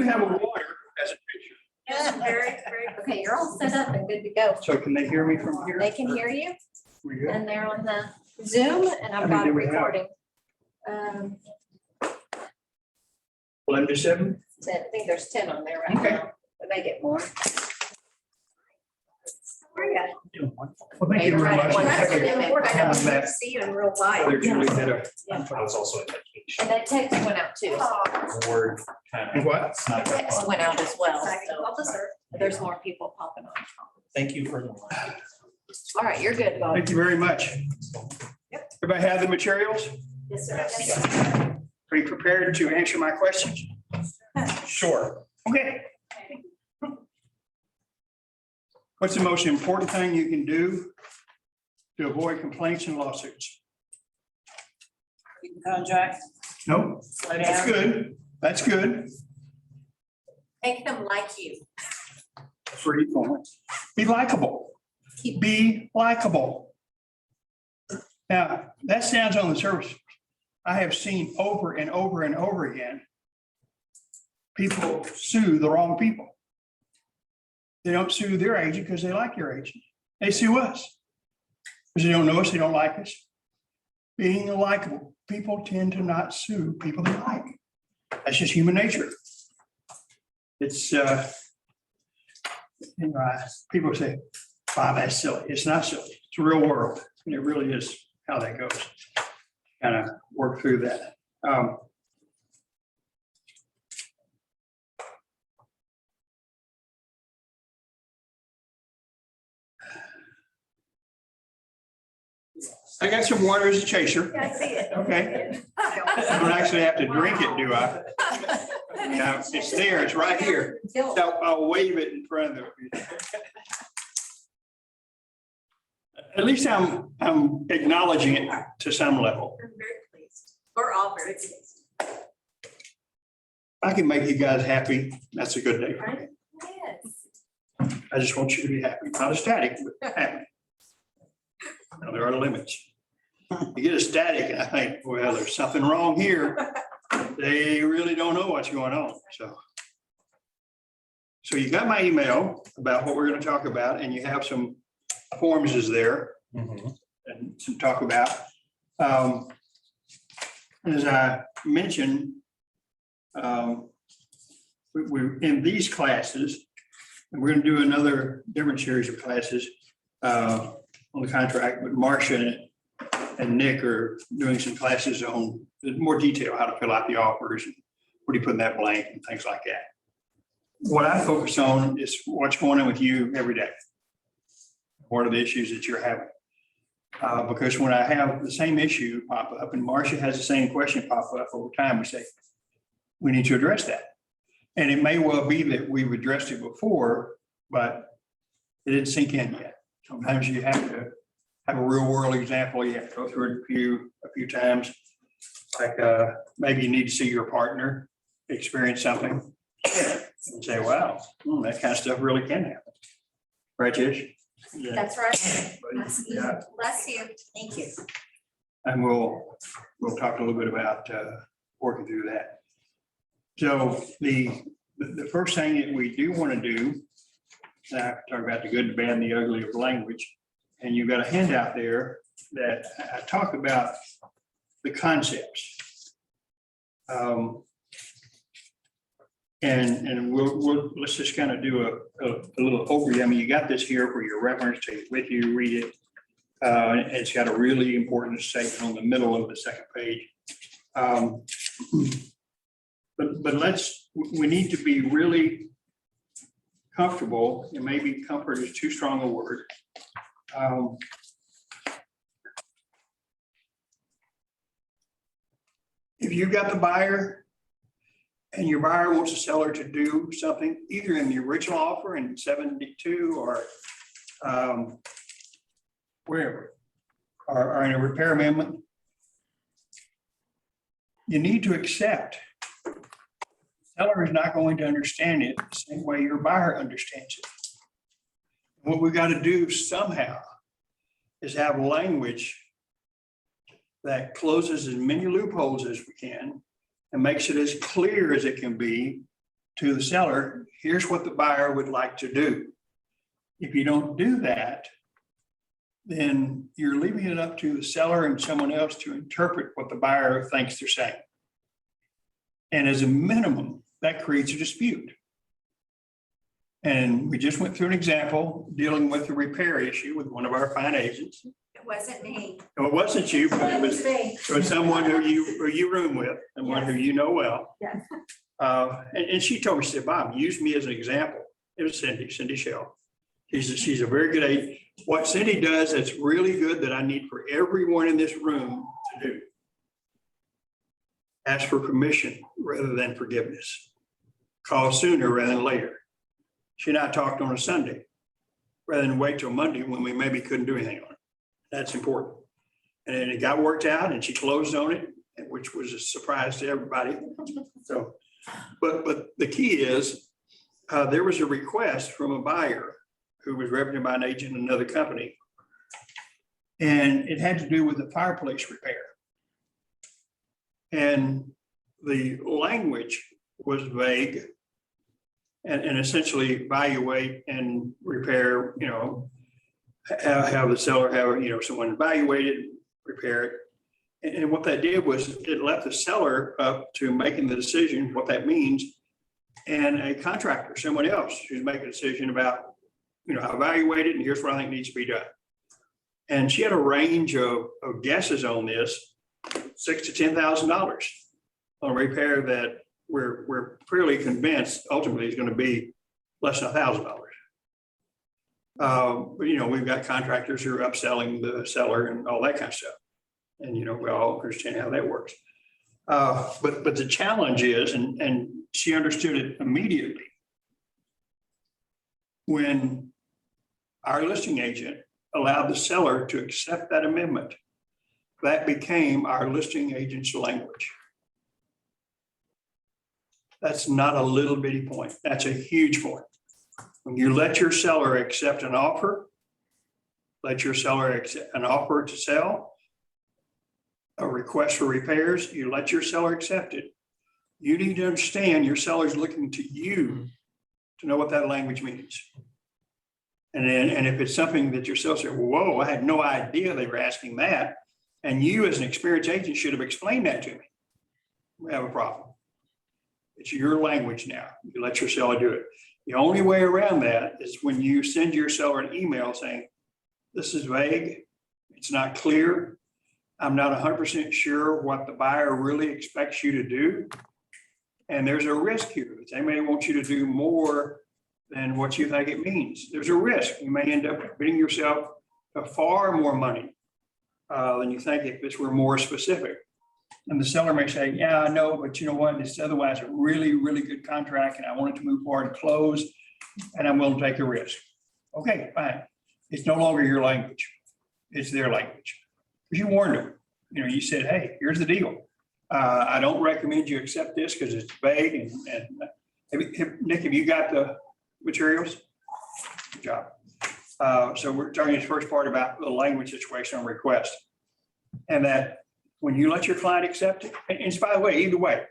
have a water as a picture. Yes, very. Okay, you're all set up and good to go. So can they hear me from here? They can hear you We good? and they're on the Zoom and I've got it recording. 11 to 7? I think there's 10 on there right Okay. now. But they get more. Where are you? Well, thank you very much. I don't see you in real Other life. Julie had a I was also at And that text went out too. word kind of. what? It's not that Text fun. went out as well. So there's more people popping on. Thank you for. All right, you're good, Bob. Thank you very much. Everybody have the materials? Yes, sir. Are you prepared to answer my questions? Sure. Okay. What's the most important thing you can do to avoid complaints and lawsuits? Contract, No, slow that's down. good. That's good. Make them like you. That's where you're going. Be likable. Be likable. Now, that sounds on the surface. I have seen over and over and over again, people sue the wrong people. They don't sue their agent because they like their agent. They sue us. Because they don't know us, they don't like us. Being likable, people tend to not sue people they like. That's just human nature. It's, people say, wow, that's silly. It's not silly. It's the real world. And it really is how that goes. Kind of work through that. I got some water as a chaser. I see it. Okay. I don't actually have to drink it, do I? No, it's there. It's right here. So I'll wave it in front of you. At least I'm acknowledging it to some level. I'm very pleased. We're all very pleased. I can make you guys happy. That's a good day for me. Yes. I just want you to be happy, not ecstatic, but happy. Now, there are limits. You get ecstatic and I think, well, there's something wrong here. They really don't know what's going on, so you got my email about what we're going to talk about, and you have some forms is there and to talk about. As I mentioned, we're in these classes, and we're going to do another different series of classes on the contract, but Marcia and Nick are doing some classes on more detail, how to fill out the offers, and what do you put in that blank and things like that. What I focus on is what's going on with you every day. What are the issues that you're having? Because when I have the same issue pop up and Marcia has the same question pop up over time, we say, we need to address that. And it may well be that we've addressed it before, but it didn't sink in yet. Sometimes you have to have a real world example. You have to go through it a few times. Like maybe you need to see your partner experience something and say, wow, that kind of stuff really can happen. Right, Jish? Yeah. That's right. Yeah. Bless you. Thank you. And we'll talk a little bit about working through that. So the first thing that we do want to do, I talk about the good, the bad, and the ugly of language. And you've got a handout there that I talk about the concepts. And let's just kind of do a little overview. I mean, you got this here for your reference, take it with you, read it. And it's got a really important statement on the middle of the second page. But we need to be really comfortable, and maybe comfort is too strong a word. If you've got the buyer and your buyer wants the seller to do something, either in the original offer in 72 or wherever, or in a repair amendment, you need to accept. The seller is not going to understand it the same way your buyer understands it. What we got to do somehow is have language that closes as many loopholes as we can and makes it as clear as it can be to the seller, here's what the buyer would like to do. If you don't do that, then you're leaving it up to the seller and someone else to interpret what the buyer thinks they're saying. And as a minimum, that creates a dispute. And we just went through an example dealing with a repair issue with one of our fine agents. It wasn't me. No, it wasn't you, but it was someone who you room with, someone who you know well. Yes. And she told me, she said, Bob, use me as an example. It was Cindy Shell. She's a very good agent. What Cindy does that's really good that I need for everyone in this room to do. Ask for permission rather than forgiveness. Call sooner rather than later. She and I talked on a Sunday rather than wait till Monday when we maybe couldn't do anything on it. That's important. And then it got worked out and she closed on it, which was a surprise to everybody. So, but the key is there was a request from a buyer who was represented by an agent in another company. And it had to do with the fireplace repair. And the language was vague and essentially evaluate and repair, have the seller have, someone evaluate it, repair it. And what that did was it left the seller up to making the decision, what that means, and a contractor, someone else who's making a decision about, I evaluate it and here's what I think needs to be done. And she had a range of guesses on this, $6,000 to $10,000 on a repair that we're fairly convinced ultimately is going to be less than $1,000. But we've got contractors who are upselling the seller and all that kind of stuff. And we all understand how that works. But the challenge is, and she understood it immediately, when our listing agent allowed the seller to accept that amendment, that became our listing agent's language. That's not a little bitty point. That's a huge point. When you let your seller accept an offer, let your seller accept an offer to sell, a request for repairs, you let your seller accept it. You need to understand your seller's looking to you to know what that language means. And if it's something that your seller said, whoa, I had no idea they were asking that. And you as an experienced agent should have explained that to me. We have a problem. It's your language now. You let your seller do it. The only way around that is when you send your seller an email saying, this is vague, it's not clear, I'm not 100% sure what the buyer really expects you to do. And there's a risk here. They may want you to do more than what you think it means. There's a risk. You may end up bidding yourself far more money than you think if this were more specific. And the seller may say, yeah, I know, but you know what? This is otherwise a really, really good contract and I want it to move forward and close and I'm willing to take a risk. Okay, fine. It's no longer your language. It's their language. Because you warned them. You said, hey, here's the deal. I don't recommend you accept this because it's vague. Nick, have you got the materials? Good job. So we're talking this first part about the language situation on request. And that when you let your client accept it, and by the way, either way,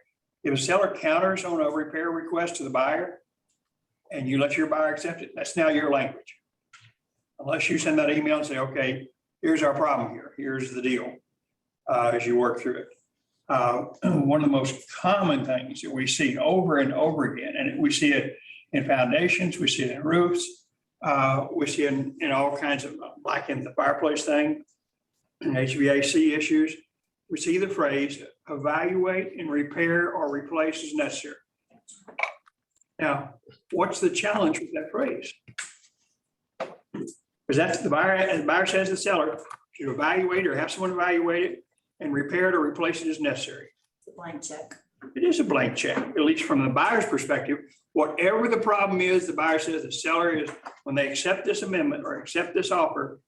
if a seller counters on a repair request to the buyer and you let your buyer accept it, that's now your language. Unless you send that email and say, okay, here's our problem here. Here's the deal as you work through it. One of the most common things that we see over and over again, and we see it in foundations, we see it in roofs, we see it in all kinds of, like in the fireplace thing, HVAC issues, we see the phrase, evaluate and repair or replace as necessary. Now, what's the challenge with that phrase? Because that's the buyer, as the buyer says to the seller, to evaluate or have someone evaluate it and repair it or replace it as necessary. It's a blank check. It is a blank check, at least from the buyer's perspective. Whatever the problem is, the buyer says the seller is, when they accept this amendment or accept this offer,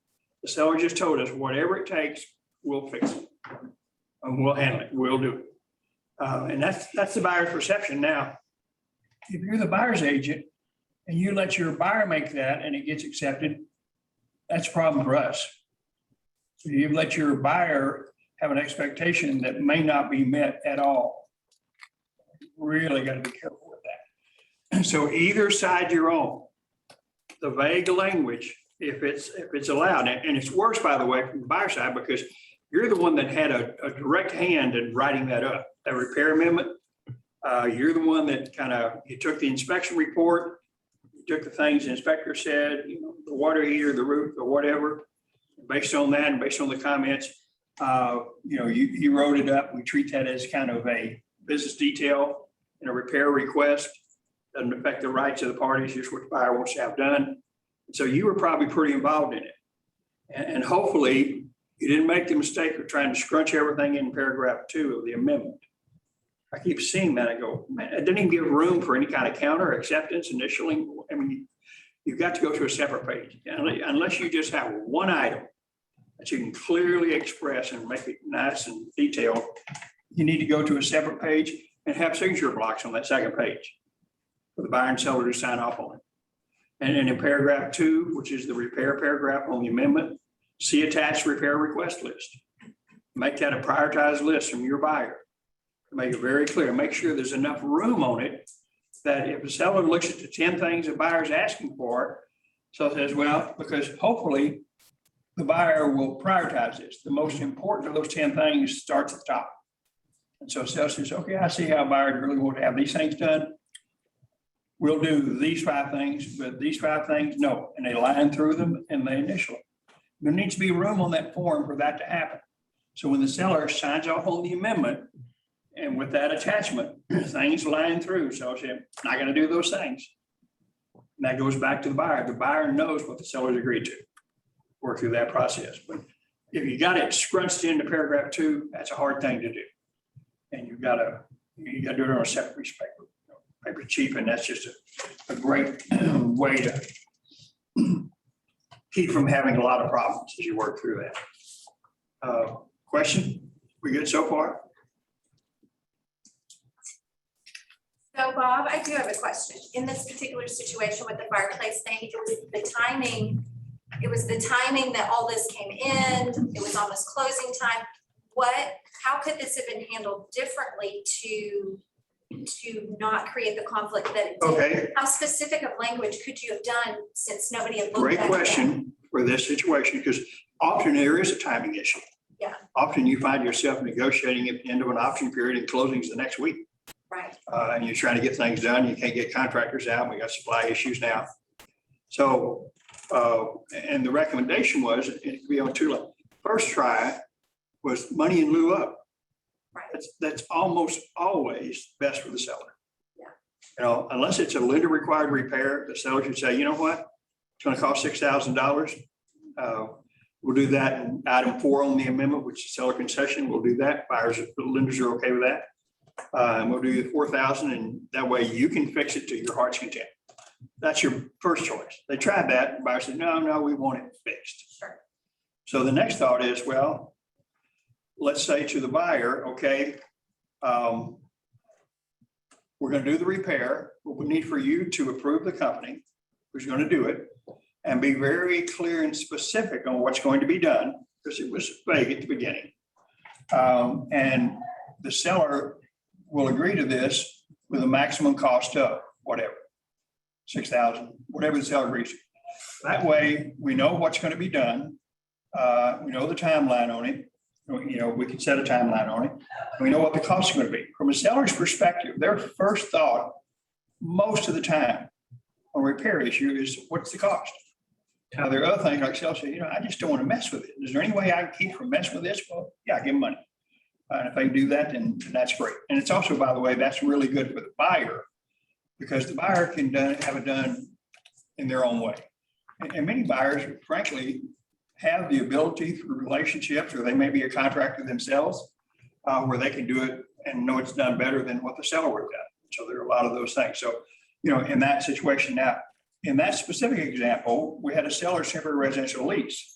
the seller just told us, whatever it takes, we'll fix it. And we'll handle it, we'll do it. And that's the buyer's perception. Now, if you're the buyer's agent and you let your buyer make that and it gets accepted, that's a problem for us. So you let your buyer have an expectation that may not be met at all. Really got to be careful with So either side you're on, the vague language, if it's allowed, and it's worse, by the way, from the buyer side, because you're the one that had a direct hand in writing that up, that repair amendment. You're the one that you took the inspection report, you took the things the inspector said, the water heater, the roof, or whatever. Based on that and based on the comments, you wrote it up. We treat that as kind of a business detail and a repair request. Doesn't affect the rights of the parties, just what the buyer wants to have done. So you were probably pretty involved in it. And hopefully you didn't make the mistake of trying to scrunch everything in paragraph 2 of the amendment. I keep seeing that. I go, man, it didn't even give room for any kind of counter acceptance initially. I mean, you've got to go to a separate page unless you just have one item that you can clearly express and make it nice and detailed. You need to go to a separate page and have signature blocks on that second page for the buyer and seller to sign off on it. And in paragraph 2, which is the repair paragraph on the amendment, see attached repair request list. Make that a prioritized list from your buyer. Make it very clear. Make sure there's enough room on it that if the seller looks at the 10 things the buyer's asking for, so it says, well, because hopefully the buyer will prioritize this. The most important of those 10 things starts at the top. And so seller says, okay, I see how buyers really want to have these things done. We'll do these 5 things, but these 5 things, no. And they line through them and they initial. There needs to be room on that form for that to happen. So when the seller signs off on the amendment, and with that attachment, things line through. So she's not going to do those things. And that goes back to the buyer. The buyer knows what the seller's agreed to. Work through that process. But if you got it scrunched into paragraph 2, that's a hard thing to do. And you got to do it on a separate respect. Paper cheap, and that's just a great way to keep from having a lot of problems as you work through that. Question? We good so far? So Bob, I do have a question. In this particular situation with the fireplace thing, it was the timing that all this came in. It was almost closing time. How could this have been handled differently to not create the conflict that it did? Okay. How specific of language could you have done since nobody had looked at it? Great question for this situation, because often there is a timing issue. Yeah. Often you find yourself negotiating at the end of an option period and closing's the next week. Right. And you're trying to get things done. You can't get contractors out. We got supply issues now. So, and the recommendation was it could be on 2 levels. First try was money in lieu of. Right. That's almost always best for the seller. Yeah. Unless it's a lender required repair, the seller should say, you know what? It's going to cost $6,000. We'll do that in item 4 on the amendment, which is seller concession. We'll do that. Lenders are okay with that. And we'll do the 4,000, and that way you can fix it to your heart's content. That's your first choice. They tried that. The buyer said, no, we want it fixed. Sure. So the next thought is, well, let's say to the buyer, okay, we're going to do the repair, but we need for you to approve the company who's going to do it and be very clear and specific on what's going to be done, because it was vague at the beginning. And the seller will agree to this with a maximum cost of whatever, 6,000, whatever the seller agrees to. That way we know what's going to be done. We know the timeline on it. We can set a timeline on it. We know what the cost is going to be. From a seller's perspective, their first thought most of the time on a repair issue is, what's the cost? Now, there are other things like seller say, I just don't want to mess with it. Is there any way I can keep from messing with this? Well, yeah, give them money. And if they do that, then that's great. And it's also, by the way, that's really good for the buyer, because the buyer can have it done in their own way. And many buyers, frankly, have the ability through relationships, or they may be a contractor themselves, where they can do it and know it's done better than what the seller would have done. So there are a lot of those things. So, in that situation now, in that specific example, we had a seller's temporary residential lease.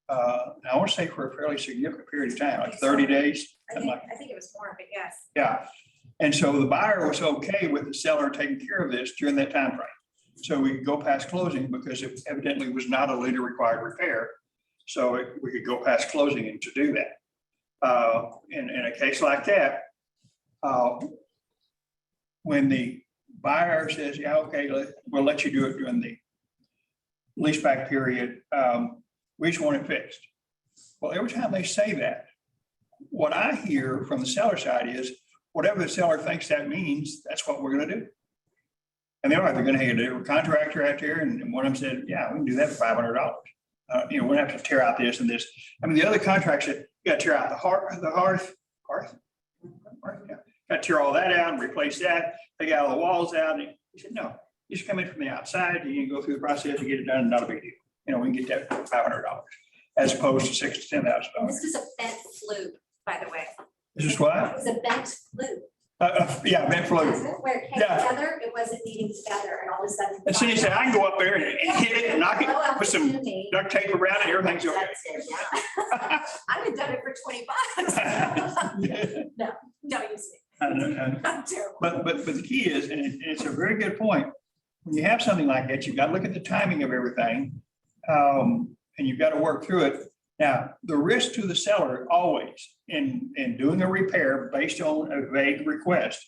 I want to say for a fairly significant period of time, like 30 days. I think it was more, but yes. Yeah. And so the buyer was okay with the seller taking care of this during that time frame. So we could go past closing because it evidently was not a lender required repair. So we could go past closing and to do that. In a case like that, when the buyer says, yeah, okay, we'll let you do it during the leaseback period. We just want it fixed. Well, every time they say that, what I hear from the seller side is whatever the seller thinks that means, that's what we're going to do. And they're going to have a contractor out there, and one of them said, yeah, we can do that for $500. We don't have to tear out this and this. I mean, the other contract said, you got to tear out the hearth. Yeah. Got to tear all that out and replace that. Take all the walls out. And he said, no, you just come in from the outside. You can go through the process to get it done. Not a big deal. We can get that for $500 as opposed to $6,000 to $10,000. This is a bent flute, by the way. This is what? It was a bent flute. Yeah, bent flute. Where it came Yeah. together, it wasn't meeting together, and all of a sudden. And so he said, I can go up there and hit it and knock it, put some duct tape around it, everything's okay. That's it, yeah. I'd have done it for $20. No, don't use me. I'm terrible. But the key is, and it's a very good point, when you have something like that, you've got to look at the timing of everything, and you've got to work through it. Now, the risk to the seller always in doing a repair based on a vague request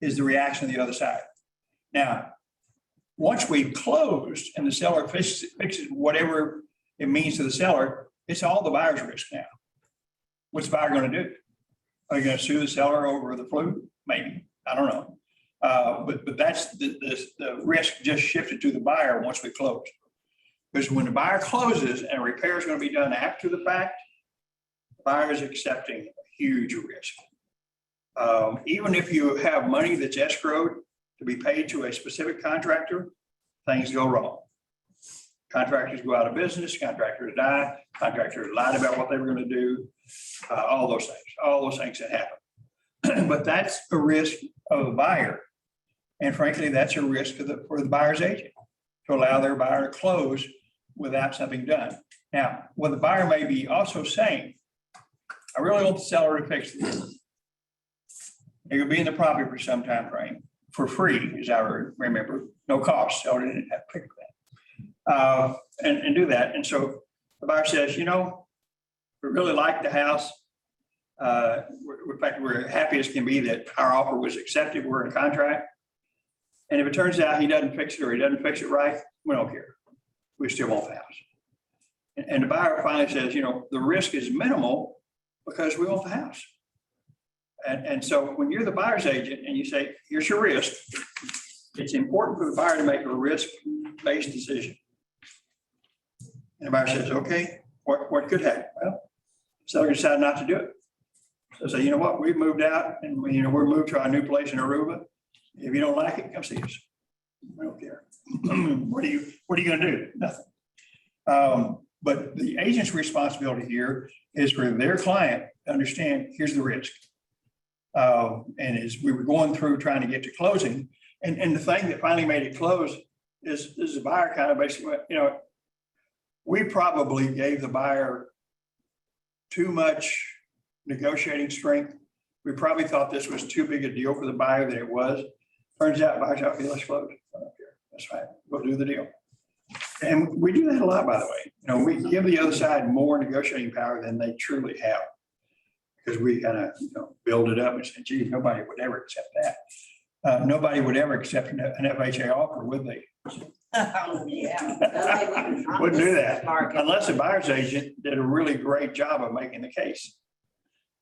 is the reaction of the other side. Now, once we've closed and the seller fixes whatever it means to the seller, it's all the buyer's risk now. What's the buyer going to do? Are you going to sue the seller over the flute? Maybe. I don't know. But that's the risk just shifted to the buyer once we close. Because when the buyer closes and repair is going to be done after the fact, the buyer is accepting a huge risk. Even if you have money that's escrowed to be paid to a specific contractor, things go wrong. Contractors go out of business, contractors die, contractors lied about what they were going to do, all those things that happen. But that's a risk of the buyer. And frankly, that's a risk for the buyer's agent to allow their buyer to close without something done. Now, what the buyer may be also saying, I really want the seller to fix this. It could be in the property for some time frame for free, as I remember, no cost. So I didn't have to pick that and do that. And so the buyer says, we really like the house. In fact, we're happy as can be that our offer was accepted. We're in contract. And if it turns out he doesn't fix it or he doesn't fix it right, we don't care. We still want the house. And the buyer finally says, the risk is minimal because we want the house. And so when you're the buyer's agent and you say, here's your risk, it's important for the buyer to make a risk-based decision. And the buyer says, okay, what could happen? Well, the seller decided not to do it. So say, you know what, we've moved out and we're moved to our new place in Aruba. If you don't like it, come see us. We don't care. What are you going to do? Nothing. But the agent's responsibility here is for their client to understand, here's the risk. And as we were going through trying to get to closing, and the thing that finally made it close is the buyer kind of basically went, we probably gave the buyer too much negotiating strength. We probably thought this was too big a deal for the buyer than it was. Turns out, buyer's out, okay, let's close. I don't care. That's right. We'll do the deal. And we do that a lot, by the way. We give the other side more negotiating power than they truly have. Because we kind of build it up and say, gee, nobody would ever accept that. Nobody would ever accept an FHA offer, would they? Yeah. Wouldn't do that unless the buyer's agent did a really great job of making the case.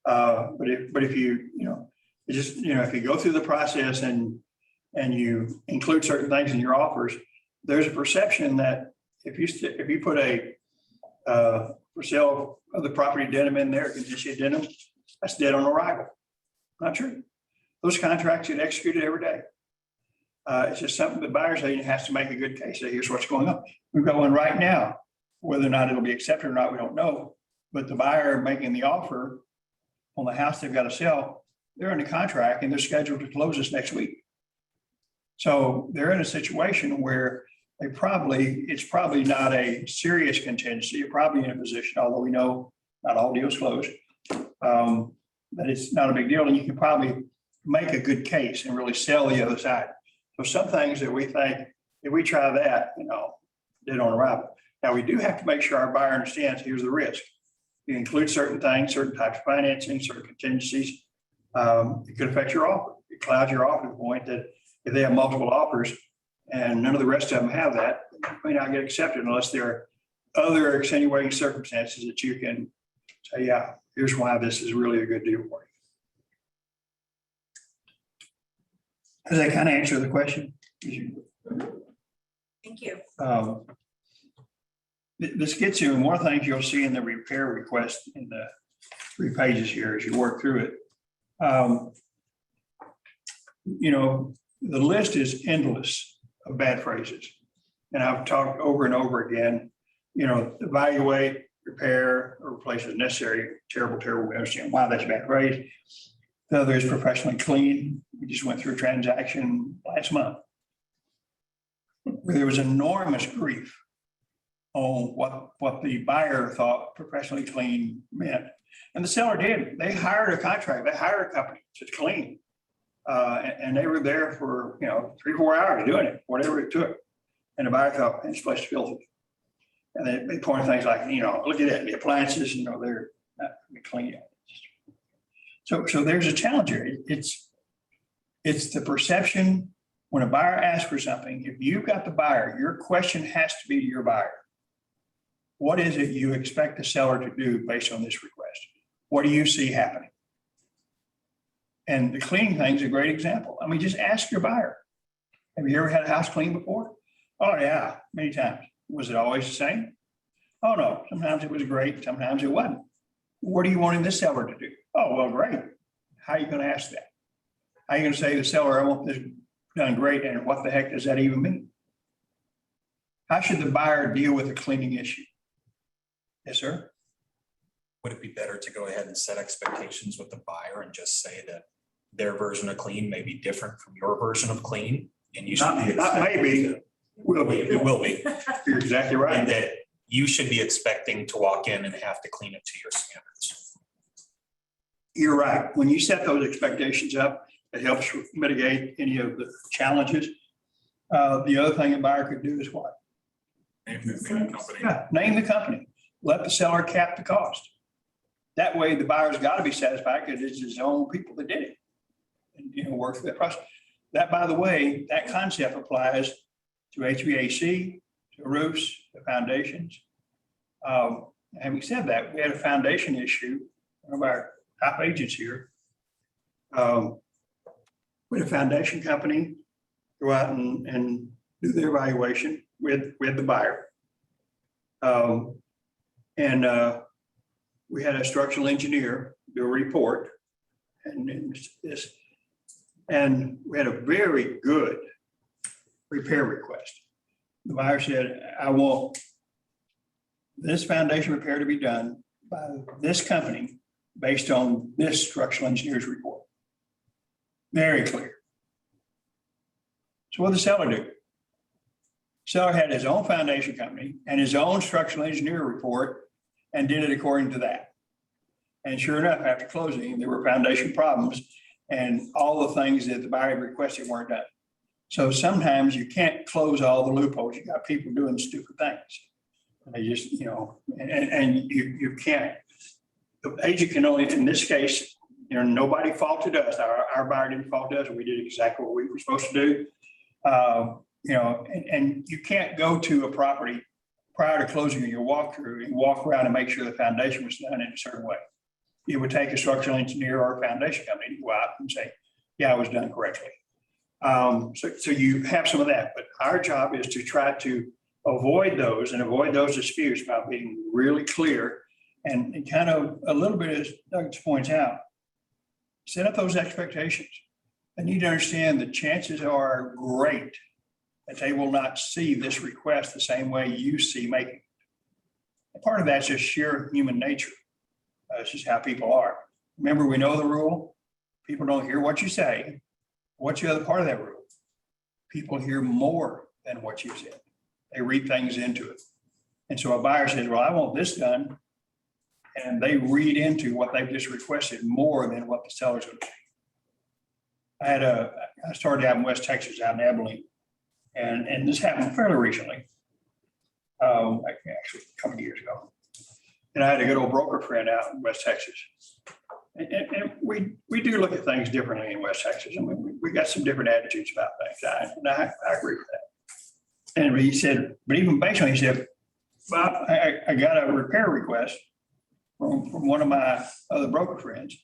But if you if you go through the process and you include certain things in your offers, there's a perception that if you put a for sale of the property addendum in there, contingency addendum, that's dead on arrival. Not true. Those contracts get executed every day. It's just something the buyer's agent has to make a good case. Say, here's what's going on. We've got one right now. Whether or not it'll be accepted or not, we don't know. But the buyer making the offer on the house they've got to sell, they're under contract and they're scheduled to close this next week. So they're in a situation where it's probably not a serious contingency. You're probably in a position, although we know not all deals close, that it's not a big deal. And you can probably make a good case and really sell the other side. So some things that we think, if we try that, dead on arrival. Now, we do have to make sure our buyer understands here's the risk. You include certain things, certain types of financing, certain contingencies. It could affect your offer. It clouds your offer to the point that if they have multiple offers and none of the rest of them have that, they may not get accepted unless there are other extenuating circumstances that you can say, yeah, here's why this is really a good deal for you. Does that kind of answer the question? Thank you. This gets you, and one of the things you'll see in the repair request in the 3 pages here as you work through it. You know, the list is endless of bad phrases. And I've talked over and over again, you know, evaluate, repair, or replace as necessary. Terrible, terrible. We understand why that's a bad phrase. The other is professionally clean. We just went through a transaction last month where there was enormous grief on what the buyer thought professionally clean meant. And the seller did. They hired a contract. They hired a company to clean. And they were there for, you know, 3-4 hours doing it, whatever it took. And the buyer thought, this place is filthy. And they pointed things like, you know, look at that, the appliances, you know, they're not clean. So there's a challenge here. It's the perception when a buyer asks for something. If you've got the buyer, your question has to be to your buyer. What is it you expect the seller to do based on this request? What do you see happening? And the cleaning thing is a great example. I mean, just ask your buyer. Have you ever had a house cleaned before? Oh, yeah, many times. Was it always the same? Oh, no. Sometimes it was great. Sometimes it wasn't. What are you wanting this seller to do? Oh, well, great. How are you going to ask that? How are you going to say to the seller, I want this done great, and what the heck does that even mean? How should the buyer deal with a cleaning issue? Yes, sir? Would it be better to go ahead and set expectations with the buyer and just say that their version of clean may be different from your version of clean? And you should be Not maybe, will be. It will be. You're exactly And right. that you should be expecting to walk in and have to clean it to your standards. You're right. When you set those expectations up, it helps mitigate any of the challenges. The other thing a buyer could do is what? Name the company. Yeah, name the company. Let the seller cap the cost. That way, the buyer's got to be satisfied because it's his own people that did it. And, you know, work through that process. That, by the way, that concept applies to HVAC, to roofs, to foundations. Having said that, we had a foundation issue. One of our top agents here. We had a foundation company go out and do their evaluation with the buyer. We had a structural engineer do a report and we had a very good repair request. The buyer said, I want this foundation repair to be done by this company based on this structural engineer's report. Very clear. So what did the seller do? Seller had his own foundation company and his own structural engineer report and did it according to that. And sure enough, after closing, there were foundation problems and all the things that the buyer requested weren't done. So sometimes you can't close all the loopholes. You got people doing stupid things. They just, you know, and you can't. The agent can only, in this case, you know, nobody faulted us. Our buyer didn't fault us. We did exactly what we were supposed to do. You know, and you can't go to a property prior to closing your walkthrough and walk around and make sure the foundation was done in a certain way. It would take a structural engineer or a foundation company to go out and say, yeah, it was done correctly. So you have some of that, but our job is to try to avoid those disputes by being really clear and kind of a little bit, as Doug points out, set up those expectations. They need to understand the chances are great that they will not see this request the same way you see making it. And part of that's just sheer human nature. It's just how people are. Remember, we know the rule. People don't hear what you say. What's the other part of that rule? People hear more than what you said. They read things into it. And so a buyer says, well, I want this done. And they read into what they've just requested more than what the seller's going to say. I started out in West Texas, out in Abilene. And this happened fairly recently, actually a couple of years ago. And I had a good old broker friend out in West Texas. And we do look at things differently in West Texas. I mean, we got some different attitudes about things. I agree with that. And he said, but even based on, he said, Bob, I got a repair request from one of my other broker friends.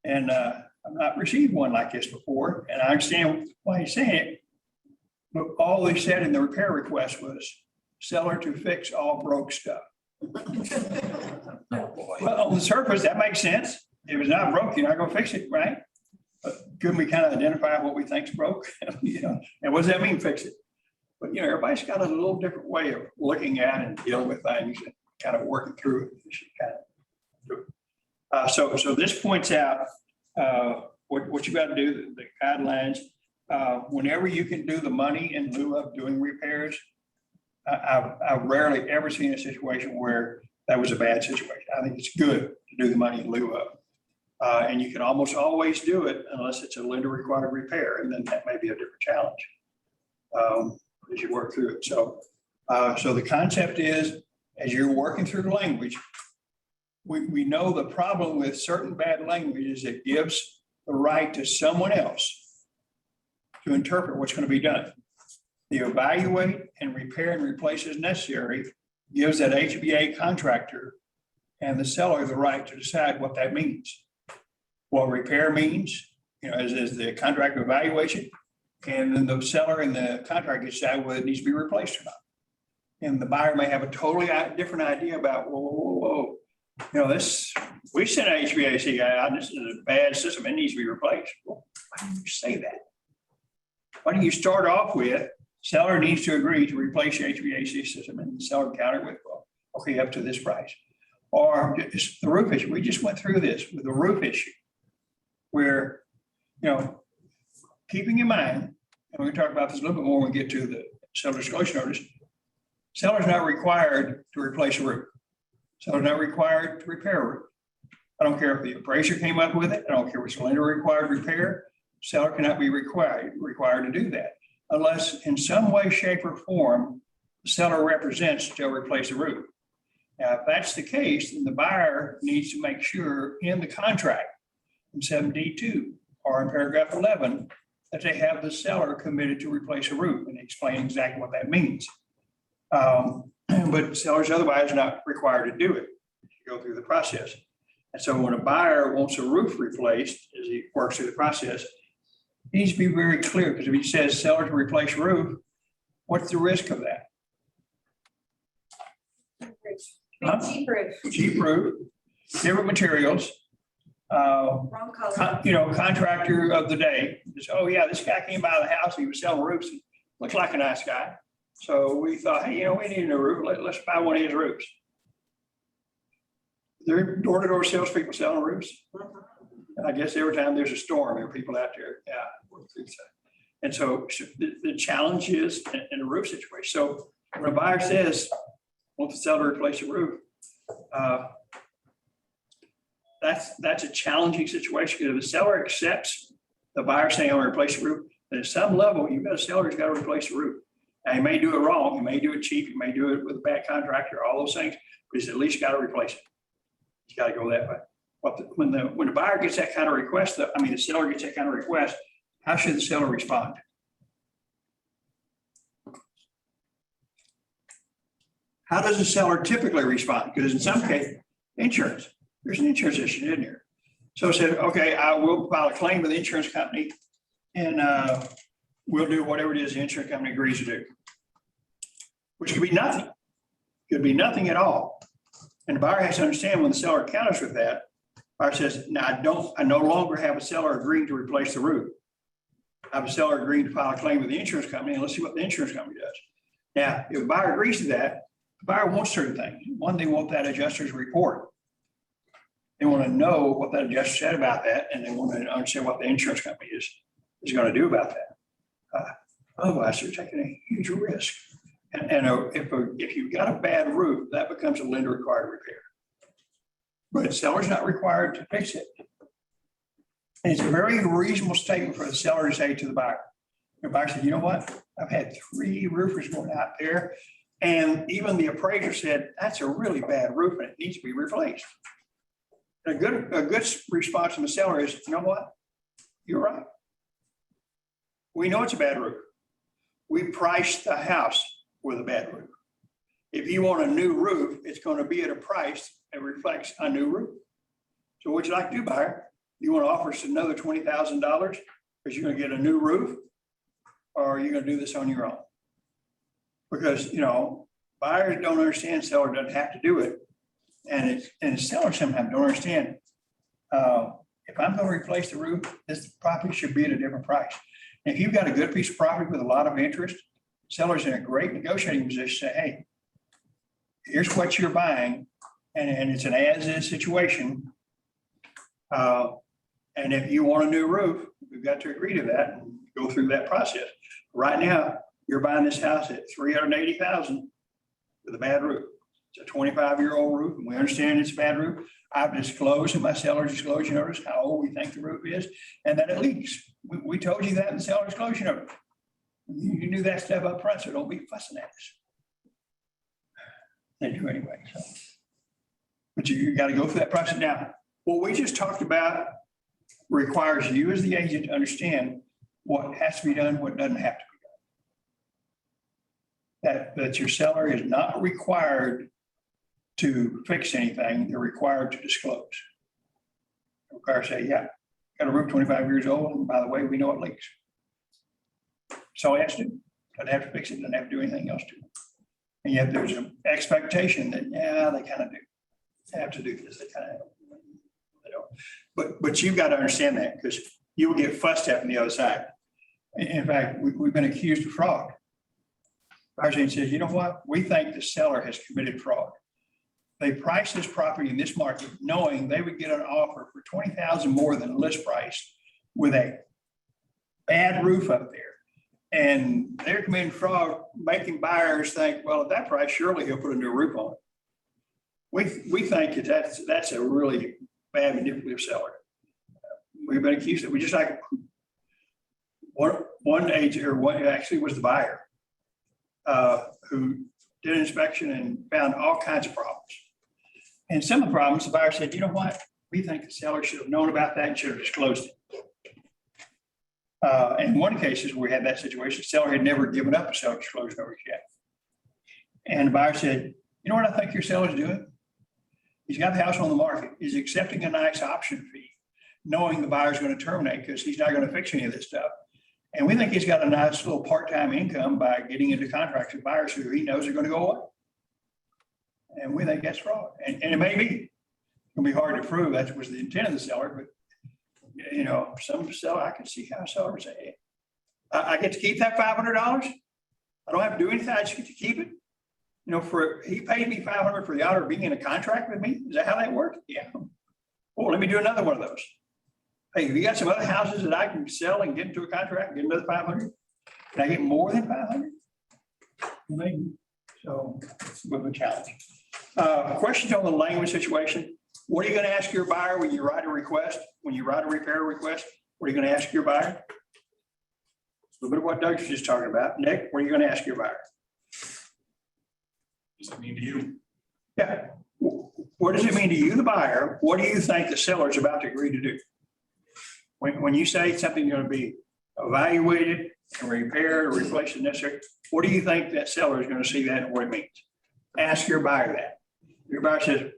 And I've not received one like this before. And I understand why he's saying it. But all they said in the repair request was seller to fix all broke stuff. Oh, boy. Well, on the surface, that makes sense. If it's not broke, you're not gonna fix it, right? But couldn't we kind of identify what we think's broke? You know, and what does that mean, fix it? But, you know, everybody's got a little different way of looking at and dealing with things and kind of working through it. So this points out what you got to do, the guidelines. Whenever you can do the money in lieu of doing repairs, I've rarely ever seen a situation where that was a bad situation. I think it's good to do the money in lieu of. And you can almost always do it unless it's a lender required repair, and then that may be a different challenge as you work through it. So the concept is, as you're working through the language, we know the problem with certain bad language is it gives the right to someone else to interpret what's going to be done. The evaluate and repair and replace as necessary gives that HBA contractor and the seller the right to decide what that means. What repair means, you know, as the contractor evaluation, and then the seller and the contractor decide whether it needs to be replaced or not. And the buyer may have a totally different idea about, whoa. You know, we sent an HVAC guy out, this is a bad system, it needs to be replaced. Well, why do you say that? Why don't you start off with, seller needs to agree to replace your HVAC system, and the seller counter with, well, okay, up to this price. Or just the roof issue, we just went through this with the roof issue, where, you know, keeping in mind, and we're gonna talk about this a little bit more when we get to the seller disclosure notice, seller's not required to replace a roof. Seller's not required to repair a roof. I don't care if the appraiser came up with it. I don't care if it's lender required repair. Seller cannot be required to do that unless in some way, shape, or form, the seller represents to replace the roof. Now, if that's the case, then the buyer needs to make sure in the contract in 7D2 or in paragraph 11 that they have the seller committed to replace a roof and explain exactly what that means. But sellers otherwise not required to do it. You go through the process. And so when a buyer wants a roof replaced, as he works through the process, he needs to be very clear, because if he says seller to replace roof, what's the risk of that? Cheap roof, Cheap roof, different materials. wrong color. You know, contractor of the day, just, oh yeah, this guy came by the house, he was selling roofs, he looked like a nice guy. So we thought, hey, you know, we need a new roof, let's buy one of his roofs. They're door-to-door salespeople selling roofs. I guess every time there's a storm, there are people out there, yeah. And so the challenge is in a roof situation. So when a buyer says, want the seller to replace a roof, that's a challenging situation, because if the seller accepts the buyer saying, I want to replace the roof, then at some level, you've got a seller who's got to replace the roof. Now, he may do it wrong, he may do it cheap, he may do it with a bad contractor, all those things, but he's at least got to replace it. He's got to go that way. When the buyer gets that kind of request, the seller gets that kind of request, how should the seller respond? How does the seller typically respond? Because in some cases, insurance, there's an insurance issue in here. So I said, okay, I will file a claim with the insurance company, and we'll do whatever it is the insurance company agrees to do, which could be nothing. Could be nothing at all. And the buyer has to understand when the seller counters with that, buyer says, now I no longer have a seller agreeing to replace the roof. I have a seller agreeing to file a claim with the insurance company, and let's see what the insurance company does. Now, if the buyer agrees to that, the buyer wants certain things. One, they want that adjuster's report. They want to know what that adjuster said about that, and they want to understand what the insurance company is going to do about that. Otherwise, they're taking a huge risk. And if you've got a bad roof, that becomes a lender required repair. But the seller's not required to fix it. And it's a very reasonable statement for the seller to say to the buyer. The buyer said, you know what? I've had 3 roofers going out there, and even the appraiser said, that's a really bad roof and it needs to be replaced. A good response from the seller is, you know what? You're right. We know it's a bad roof. We priced the house with a bad roof. If you want a new roof, it's going to be at a price that reflects a new roof. So what you like to do, buyer? You want to offer us another $20,000 because you're going to get a new roof, or are you going to do this on your own? Because, you know, buyers don't understand, seller doesn't have to do it. And sellers sometimes don't understand. If I'm going to replace the roof, this property should be at a different price. And if you've got a good piece of property with a lot of interest, sellers in a great negotiating position say, hey, here's what you're buying, and it's an as-is situation. And if you want a new roof, we've got to agree to that and go through that process. Right now, you're buying this house at $380,000 with a bad roof. It's a 25-year-old roof, and we understand it's a bad roof. I've disclosed in my seller's disclosure notice how old we think the roof is and that it leaks. We told you that in the seller's disclosure notice. You knew that stuff up front, so don't be fussing at us. They do anyway, so. But you got to go through that process. Now, what we just talked about requires you as the agent to understand what has to be done, what doesn't have to be done. That your seller is not required to fix anything, they're required to disclose. They're required to say, yeah, got a roof 25 years old, and by the way, we know it leaks. So he has to, doesn't have to fix it, doesn't have to do anything else to it. And yet there's an expectation that, yeah, they kind of do. They have to do this, they kind of they don't. But you've got to understand that, because you will get fussed at from the other side. In fact, we've been accused of fraud. Our agent says, you know what? We think the seller has committed fraud. They priced this property in this market knowing they would get an offer for $20,000 more than the list price with a bad roof up there. And they're committing fraud, making buyers think, well, at that price, surely he'll put a new roof on it. We think that's a really bad manipulative seller. We've been accused of, we just like one agent, or one actually was the buyer, who did an inspection and found all kinds of problems. And some of the problems, the buyer said, you know what? We think the seller should have known about that and should have disclosed it. In one case, we had that situation, the seller had never given up a seller disclosure notice yet. And the buyer said, you know what I think your seller's doing? He's got the house on the market. He's accepting a nice option fee, knowing the buyer's going to terminate because he's not going to fix any of this stuff. And we think he's got a nice little part-time income by getting into contracts with buyers who he knows are going to go away. And we think that's fraud. And it may be. It'll be hard to prove that was the intent of the seller, but you know, some seller, I can see how a seller would say, hey, I get to keep that $500. I don't have to do anything. I just get to keep it. You know, he paid me $500 for the honor of being in a contract with me. Is that how that worked? Yeah. Well, let me do another one of those. Hey, have you got some other houses that I can sell and get into a contract and get another 500? Can I get more than 500? Maybe. So it's a bit of a challenge. Questions on the language situation. What are you going to ask your buyer when you write a request? When you write a repair request, what are you going to ask your buyer? A little bit of what Doug's just talking about. Nick, what are you going to ask your buyer? What does it mean to you? Yeah. What does it mean to you, the buyer? What do you think the seller is about to agree to do? When you say something going to be evaluated and repaired or replaced as necessary, what do you think that seller is going to see that and what it means? Ask your buyer that. Your buyer says,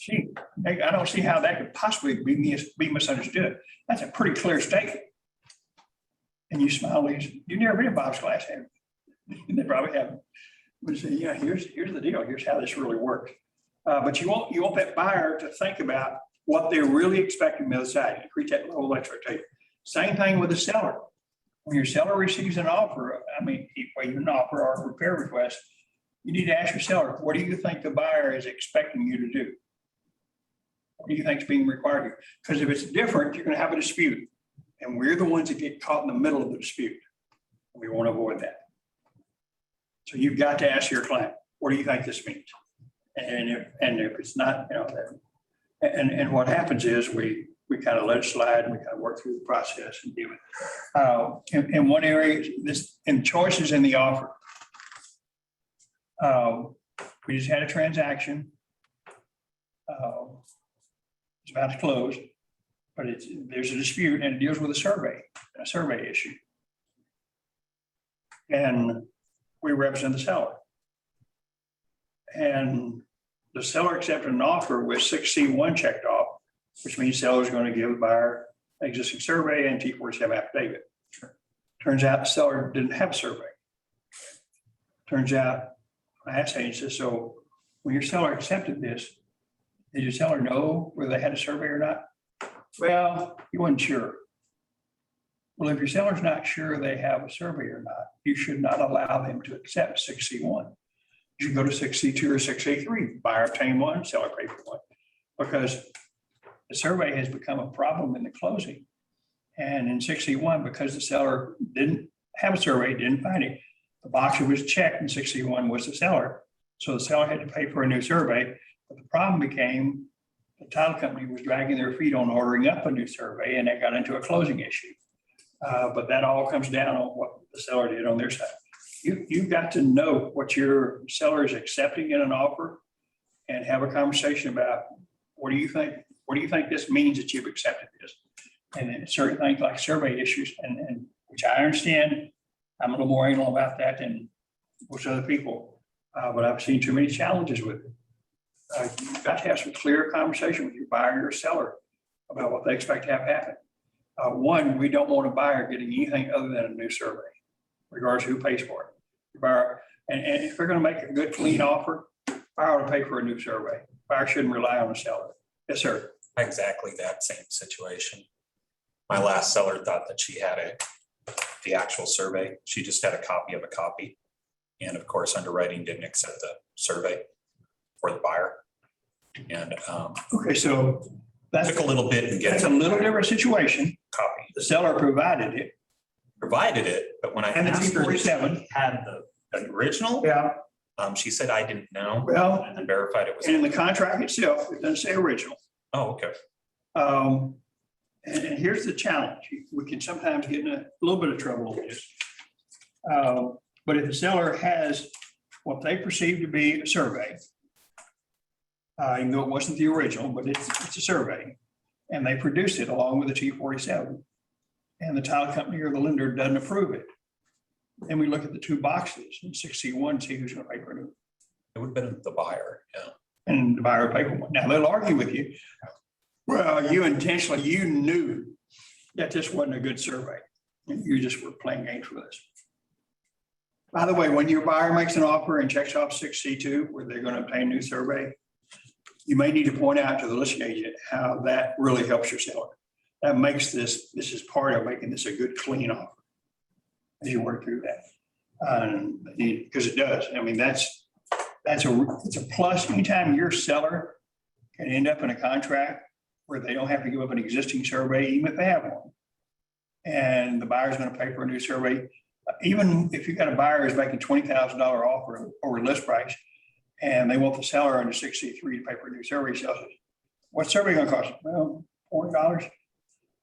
gee, I don't see how that could possibly be misunderstood. That's a pretty clear statement. And you smile, you've never been in Bob's class, have you? They probably haven't. But say, yeah, here's the deal. Here's how this really works. But you want that buyer to think about what they're really expecting on the other side and create that level of expectation. Same thing with the seller. When your seller receives an offer, even an offer or a repair request, you need to ask your seller, what do you think the buyer is expecting you to do? What do you think is being required of you? Because if it's different, you're going to have a dispute. And we're the ones that get caught in the middle of the dispute. We want to avoid that. So you've got to ask your client, what do you think this means? And if it's not, you know, and what happens is we kind of let it slide and we kind of work through the process and deal with it. In one area, in choices in the offer, we just had a transaction. It's about to close, but there's a dispute and it deals with a survey issue. And we represent the seller. And the seller accepted an offer with 6C1 checked off, which means seller is going to give the buyer an existing survey and T47 affidavit. Turns out the seller didn't have a survey. Turns out, I asked him, he says, so when your seller accepted this, did your seller know whether they had a survey or not? Well, he wasn't sure. Well, if your seller's not sure they have a survey or not, you should not allow them to accept 6C1. You should go to 6C2 or 6A3, buyer obtain one, seller pay for one, because the survey has become a problem in the closing. And in 6C1, because the seller didn't have a survey, didn't find it, the box that was checked in 6C1 was the seller. So the seller had to pay for a new survey. But the problem became the title company was dragging their feet on ordering up a new survey, and that got into a closing issue. But that all comes down on what the seller did on their side. You've got to know what your seller is accepting in an offer and have a conversation about what do you think? What do you think this means that you've accepted this? And then certain things like survey issues, and which I understand, I'm a little more anal about that than most other people, but I've seen too many challenges with it. You've got to have some clear conversation with your buyer and your seller about what they expect to have happen. One, we don't want a buyer getting anything other than a new survey, regardless of who pays for it. Your buyer, and if they're going to make a good, clean offer, buyer ought to pay for a new survey. Buyer shouldn't rely on the seller. Yes, sir. Exactly that same situation. My last seller thought that she had the actual survey. She just had a copy of a copy. And of course, underwriting didn't accept the survey for the buyer. And Okay, so that's took a little bit and that's get a little different situation. copy. The seller provided it. Provided it, but when I And the asked her if she T47. had the original, Yeah. she said I didn't know. Well, And then verified it was. and in the contract itself, it doesn't say original. Oh, okay. And here's the challenge. We can sometimes get in a little bit of trouble with this. But if the seller has what they perceive to be a survey, even though it wasn't the original, but it's a survey, and they produced it along with the T47, and the title company or the lender doesn't approve it, then we look at the two boxes in 6C1, see who's going to pay for it. It would have been the buyer, yeah. And the buyer will pay for one. Now, they'll argue with you. Well, you knew that this wasn't a good survey. You just were playing games with us. By the way, when your buyer makes an offer and checks off 6C2, where they're going to obtain a new survey, you may need to point out to the listing agent how that really helps your seller. That makes this is part of making this a good, clean offer as you work through that. Because it does. I mean, it's a plus. Anytime your seller can end up in a contract where they don't have to give up an existing survey, even if they have one, and the buyer's going to pay for a new survey, even if you've got a buyer who's making $20,000 offer over list price, and they want the seller under 6C3 to pay for a new survey, so what's survey going to cost? Well, $400.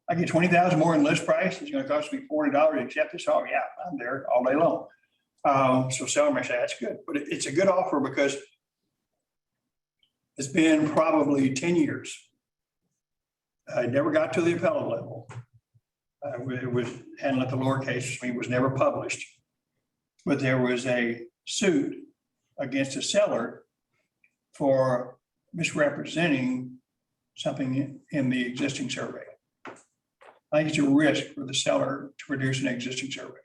I get $20,000 more in list price. It's going to cost me $400 to accept this. Oh yeah, I'm there all day long. So seller may say that's good, but it's a good offer because it's been probably 10 years. I never got to the appellate level. It was handled at the lower case, it was never published. But there was a suit against a seller for misrepresenting something in the existing survey. I think it's a risk for the seller to produce an existing survey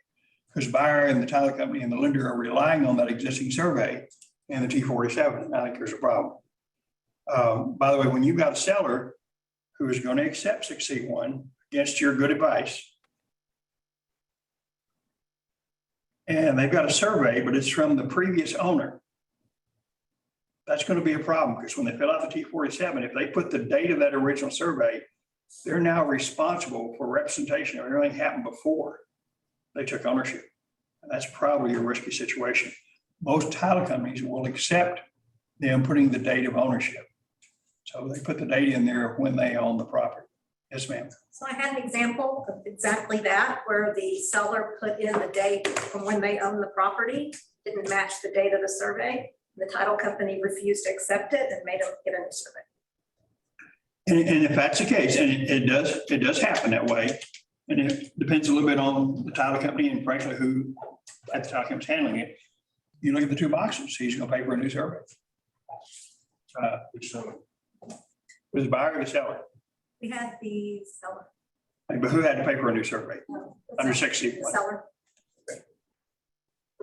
because buyer and the title company and the lender are relying on that existing survey and the T47. I think there's a problem. By the way, when you've got a seller who is going to accept 6C1 against your good advice, and they've got a survey, but it's from the previous owner, that's going to be a problem because when they fill out the T47, if they put the date of that original survey, they're now responsible for representation of everything happened before they took ownership. And that's probably a risky situation. Most title companies will accept them putting the date of ownership. So they put the date in there of when they own the property. Yes, ma'am. So I had an example of exactly that, where the seller put in the date from when they own the property, didn't match the date of the survey. The title company refused to accept it and made them get a new survey. And if that's the case, and it does happen that way, and it depends a little bit on the title company and frankly who at the title company's handling it. You look at the two boxes, he's gonna pay for a new survey. Was the buyer or the seller? We had the seller. But who had to pay for a new survey? Under 60. The seller.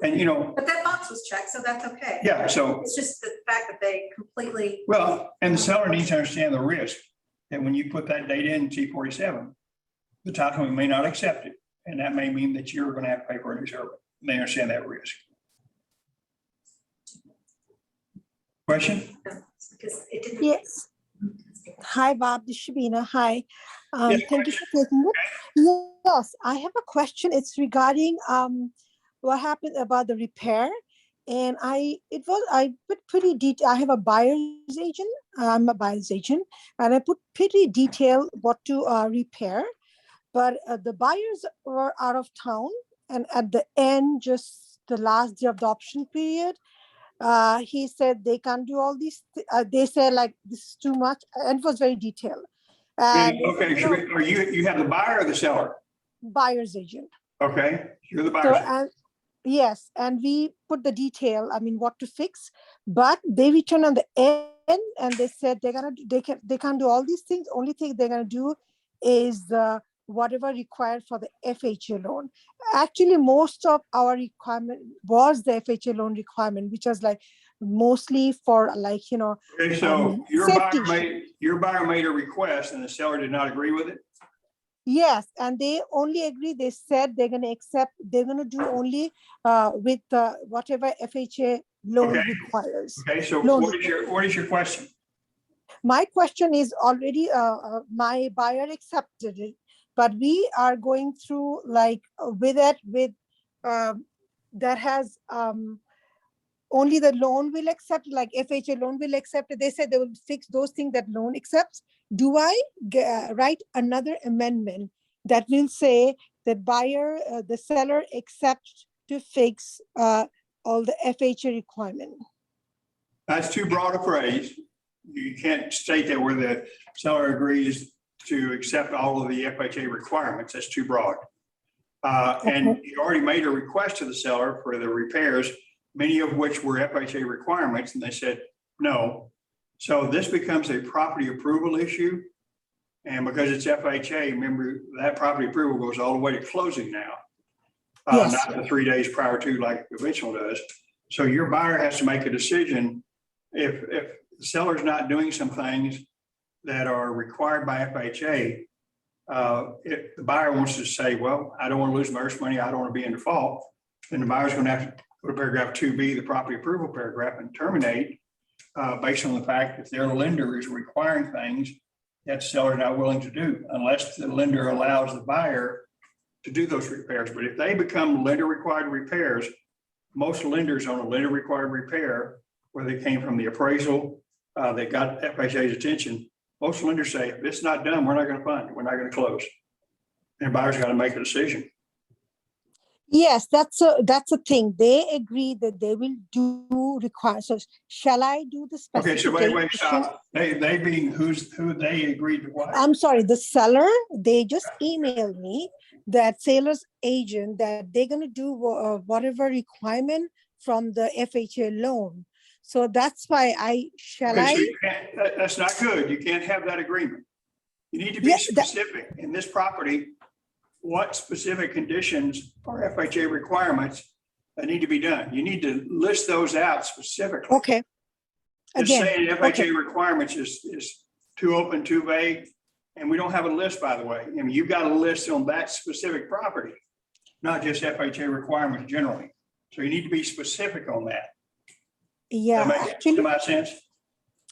And you know, But that box was checked, so that's okay. yeah, so, It's just the fact that they completely, well, and the seller needs to understand the risk. And when you put that data in T47, the title company may not accept it. And that may mean that you're gonna have to pay for a new survey. They understand that risk. Question? because it didn't. Yes. Hi, Bob. This is Shabina. Hi. Yes, Thank you for taking it. Yes, I have a question. It's regarding what happened about the repair. And I put pretty detail. I have a buyer's agent. I'm a buyer's agent, and I put pretty detail what to repair. But the buyers were out of town, and at the end, just the last day of the option period, he said they can't do all these. They said like this is too much, and it was very detailed. And, Okay, you know, are you have the buyer or the seller? buyer's agent. Okay, you're the So buyer. and yes, and we put the detail. I mean, what to fix, but they returned on the end, and they said they can't do all these things. Only thing they're gonna do is whatever required for the FHA loan. Actually, most of our requirement was the FHA loan requirement, which was like mostly for like, Okay, so safety your buyer made a request and the seller did not agree with it? Yes, and they only agree. They said they're going to accept. They're going to do only with whatever FHA loan Okay. requires. Okay, so No, what is your question? My question is already my buyer accepted it, but we are going through like with that has only the loan will accept, like FHA loan will accept it. They said they will fix those things that loan accepts. Do I write another amendment that will say that buyer, the seller accepts to fix all the FHA requirement? That's too broad a phrase. You can't state that where the seller agrees to accept all of the FHA requirements. That's too broad. And you already made a request to the seller for the repairs, many of which were FHA requirements, and they said no. So this becomes a property approval issue. And because it's FHA, remember that property approval goes all the way to closing now. Yes. Not the 3 days prior to like conventional does. So your buyer has to make a decision. If the seller's not doing some things that are required by FHA, if the buyer wants to say, well, I don't want to lose my earnest money, I don't want to be in default, then the buyer's going to have to go to paragraph 2B, the property approval paragraph, and terminate based on the fact that their lender is requiring things that the seller is not willing to do, unless the lender allows the buyer to do those repairs. But if they become lender required repairs, most lenders on a lender required repair, where they came from the appraisal, they got FHA's attention, most lenders say, if it's not done, we're not going to fund it, we're not going to close. And buyer's got to make a decision. Yes, that's a thing. They agree that they will do require. So shall I do the Okay, so specification? wait, stop. They being who they agreed to what? I'm sorry, the seller, they just emailed me that seller's agent that they're going to do whatever requirement from the FHA loan. So that's why Okay, so you can't, that's not good. You can't have that agreement. You need to be specific in this property. What specific conditions or FHA requirements that need to be done? You need to list those out specifically. Okay. Just Again, saying FHA okay. requirements is too open, too vague. And we don't have a list, by the way. I mean, you've got a list on that specific property, not just FHA requirements generally. So you need to be specific on that. Yeah, Does that actually, make sense?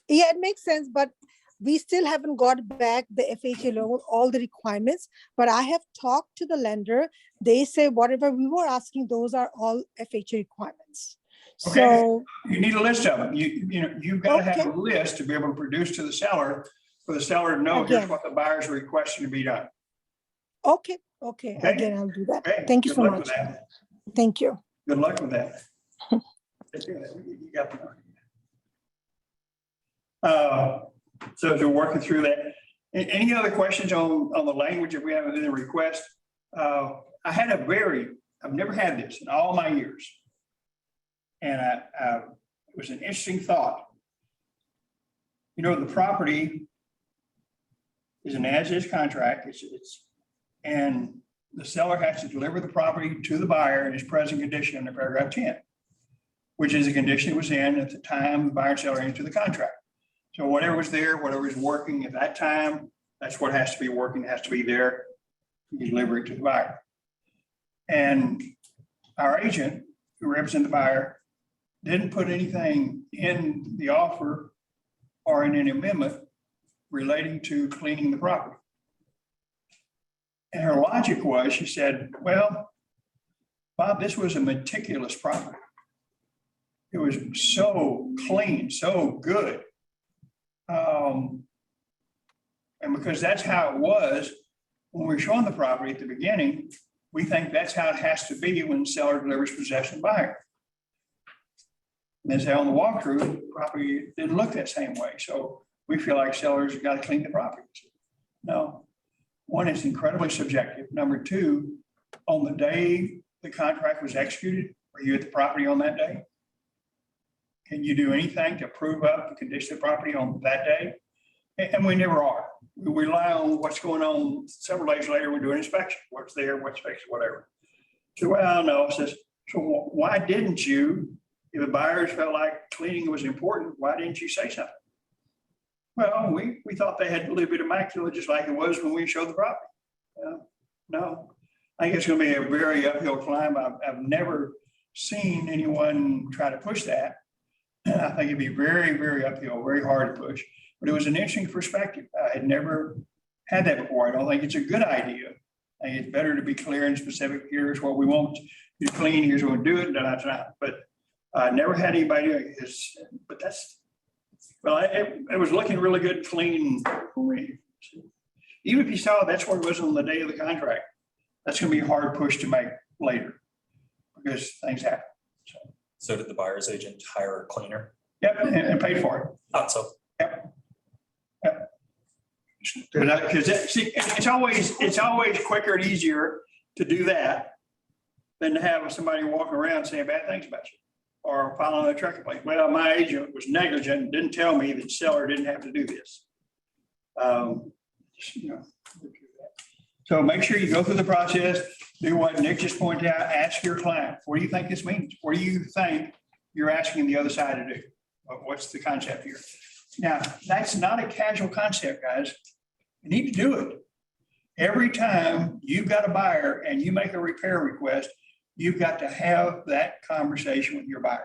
yeah, it makes sense, but we still haven't got back the FHA loan, all the requirements, but I have talked to the lender. They say whatever we were asking, those are all FHA requirements. Okay. So You need a list of them. You've got to have Okay. a list to be able to produce to the seller, for the seller to know here's Again. what the buyer's requesting to be done. okay, Okay. again, I'll do that. Okay, Thank you good so luck much. with that. Thank you. Good luck with that. You got the So as we're working through that, any other questions on the language that we have in the request? I had I've never had this in all my years. And it was an interesting thought. You know, the property is an as-is contract. And the seller has to deliver the property to the buyer in its present condition under paragraph 10, which is a condition it was in at the time the buyer and seller entered the contract. So whatever was there, whatever was working at that time, that's what has to be working, has to be there. You deliver it to the buyer. And our agent, who represents the buyer, didn't put anything in the offer or in an amendment relating to cleaning the property. And her logic was, she said, well, Bob, this was a meticulous property. It was so clean, so good. And because that's how it was, when we're showing the property at the beginning, we think that's how it has to be when the seller delivers possession to buyer. And as on the walkthrough, the property didn't look that same way. So we feel like sellers have got to clean the property. No, one, it's incredibly subjective. Number two, on the day the contract was executed, were you at the property on that day? Can you do anything to prove up the condition of the property on that day? And we never are. We rely on what's going on several days later. We're doing inspection, what's there, what's fixed, whatever. So, well, no, says, so why didn't you, if the buyers felt like cleaning was important, why didn't you say something? Well, we thought they had to leave it immaculate, just like it was when we showed the property. No, I think it's going to be a very uphill climb. I've never seen anyone try to push that. I think it'd be very, very uphill, very hard to push. But it was an interesting perspective. I had never had that before. I don't think it's a good idea. I think it's better to be clear and specific. Here's what we want you to clean. Here's what we do it. But I never had anybody do this. But that's, well, it was looking really good, clean for me. Even if you saw that's what it was on the day of the contract, that's going to be a hard push to make later because things happen. So did the buyer's agent hire a cleaner? Yep, and paid for it. Thought so. Yep. Because it's always quicker and easier to do that than to have somebody walking around saying bad things about you or filing a truck complaint. Well, my agent was negligent and didn't tell me that the seller didn't have to do this. So make sure you go through the process, do what Nick just pointed out, ask your client, what do you think this means? What do you think you're asking the other side to do? What's the concept here? Now, that's not a casual concept, guys. You need to do it. Every time you've got a buyer and you make a repair request, you've got to have that conversation with your buyer.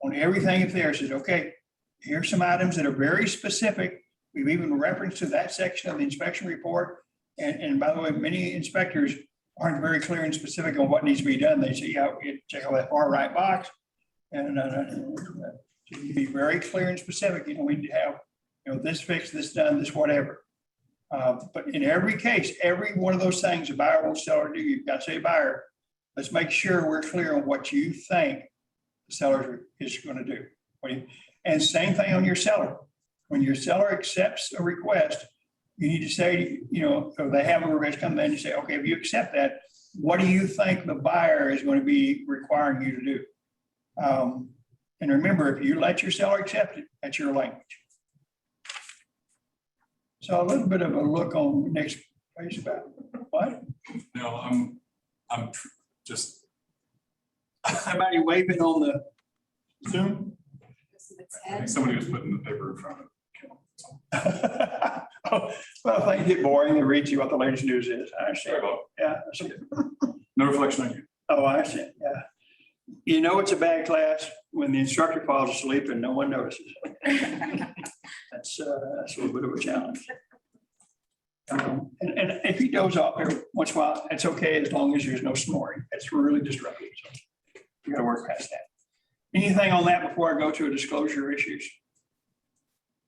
On everything if there says, okay, here's some items that are very specific. We've even referenced to that section of the inspection report. And by the way, many inspectors aren't very clear and specific on what needs to be done. They say, yeah, you check out that far right box. And so you be very clear and specific. You know, we need to have, this fixed, this done, this whatever. But in every case, every one of those things a buyer wants seller to do, you've got to say, buyer, let's make sure we're clear on what you think the seller is going to do. And same thing on your seller. When your seller accepts a request, you need to say, if they have a request come in and say, okay, if you accept that, what do you think the buyer is going to be requiring you to do? And remember, if you let your seller accept it, that's your language. So a little bit of a look on the next page about what? No, I'm just. Somebody waving on the Zoom? I think somebody was putting the paper in front of Oh, well, if things get boring, they read you what the latest news is. I understand. Yeah. I see it. No reflection on you. Oh, I understand. Yeah. It's a bad class when the instructor falls asleep and no one notices. That's a little bit of a challenge. And if he doze off every once in a while, it's okay as long as there's no snoring. It's really disruptive. So you got to work past that. Anything on that before I go to a disclosure issues?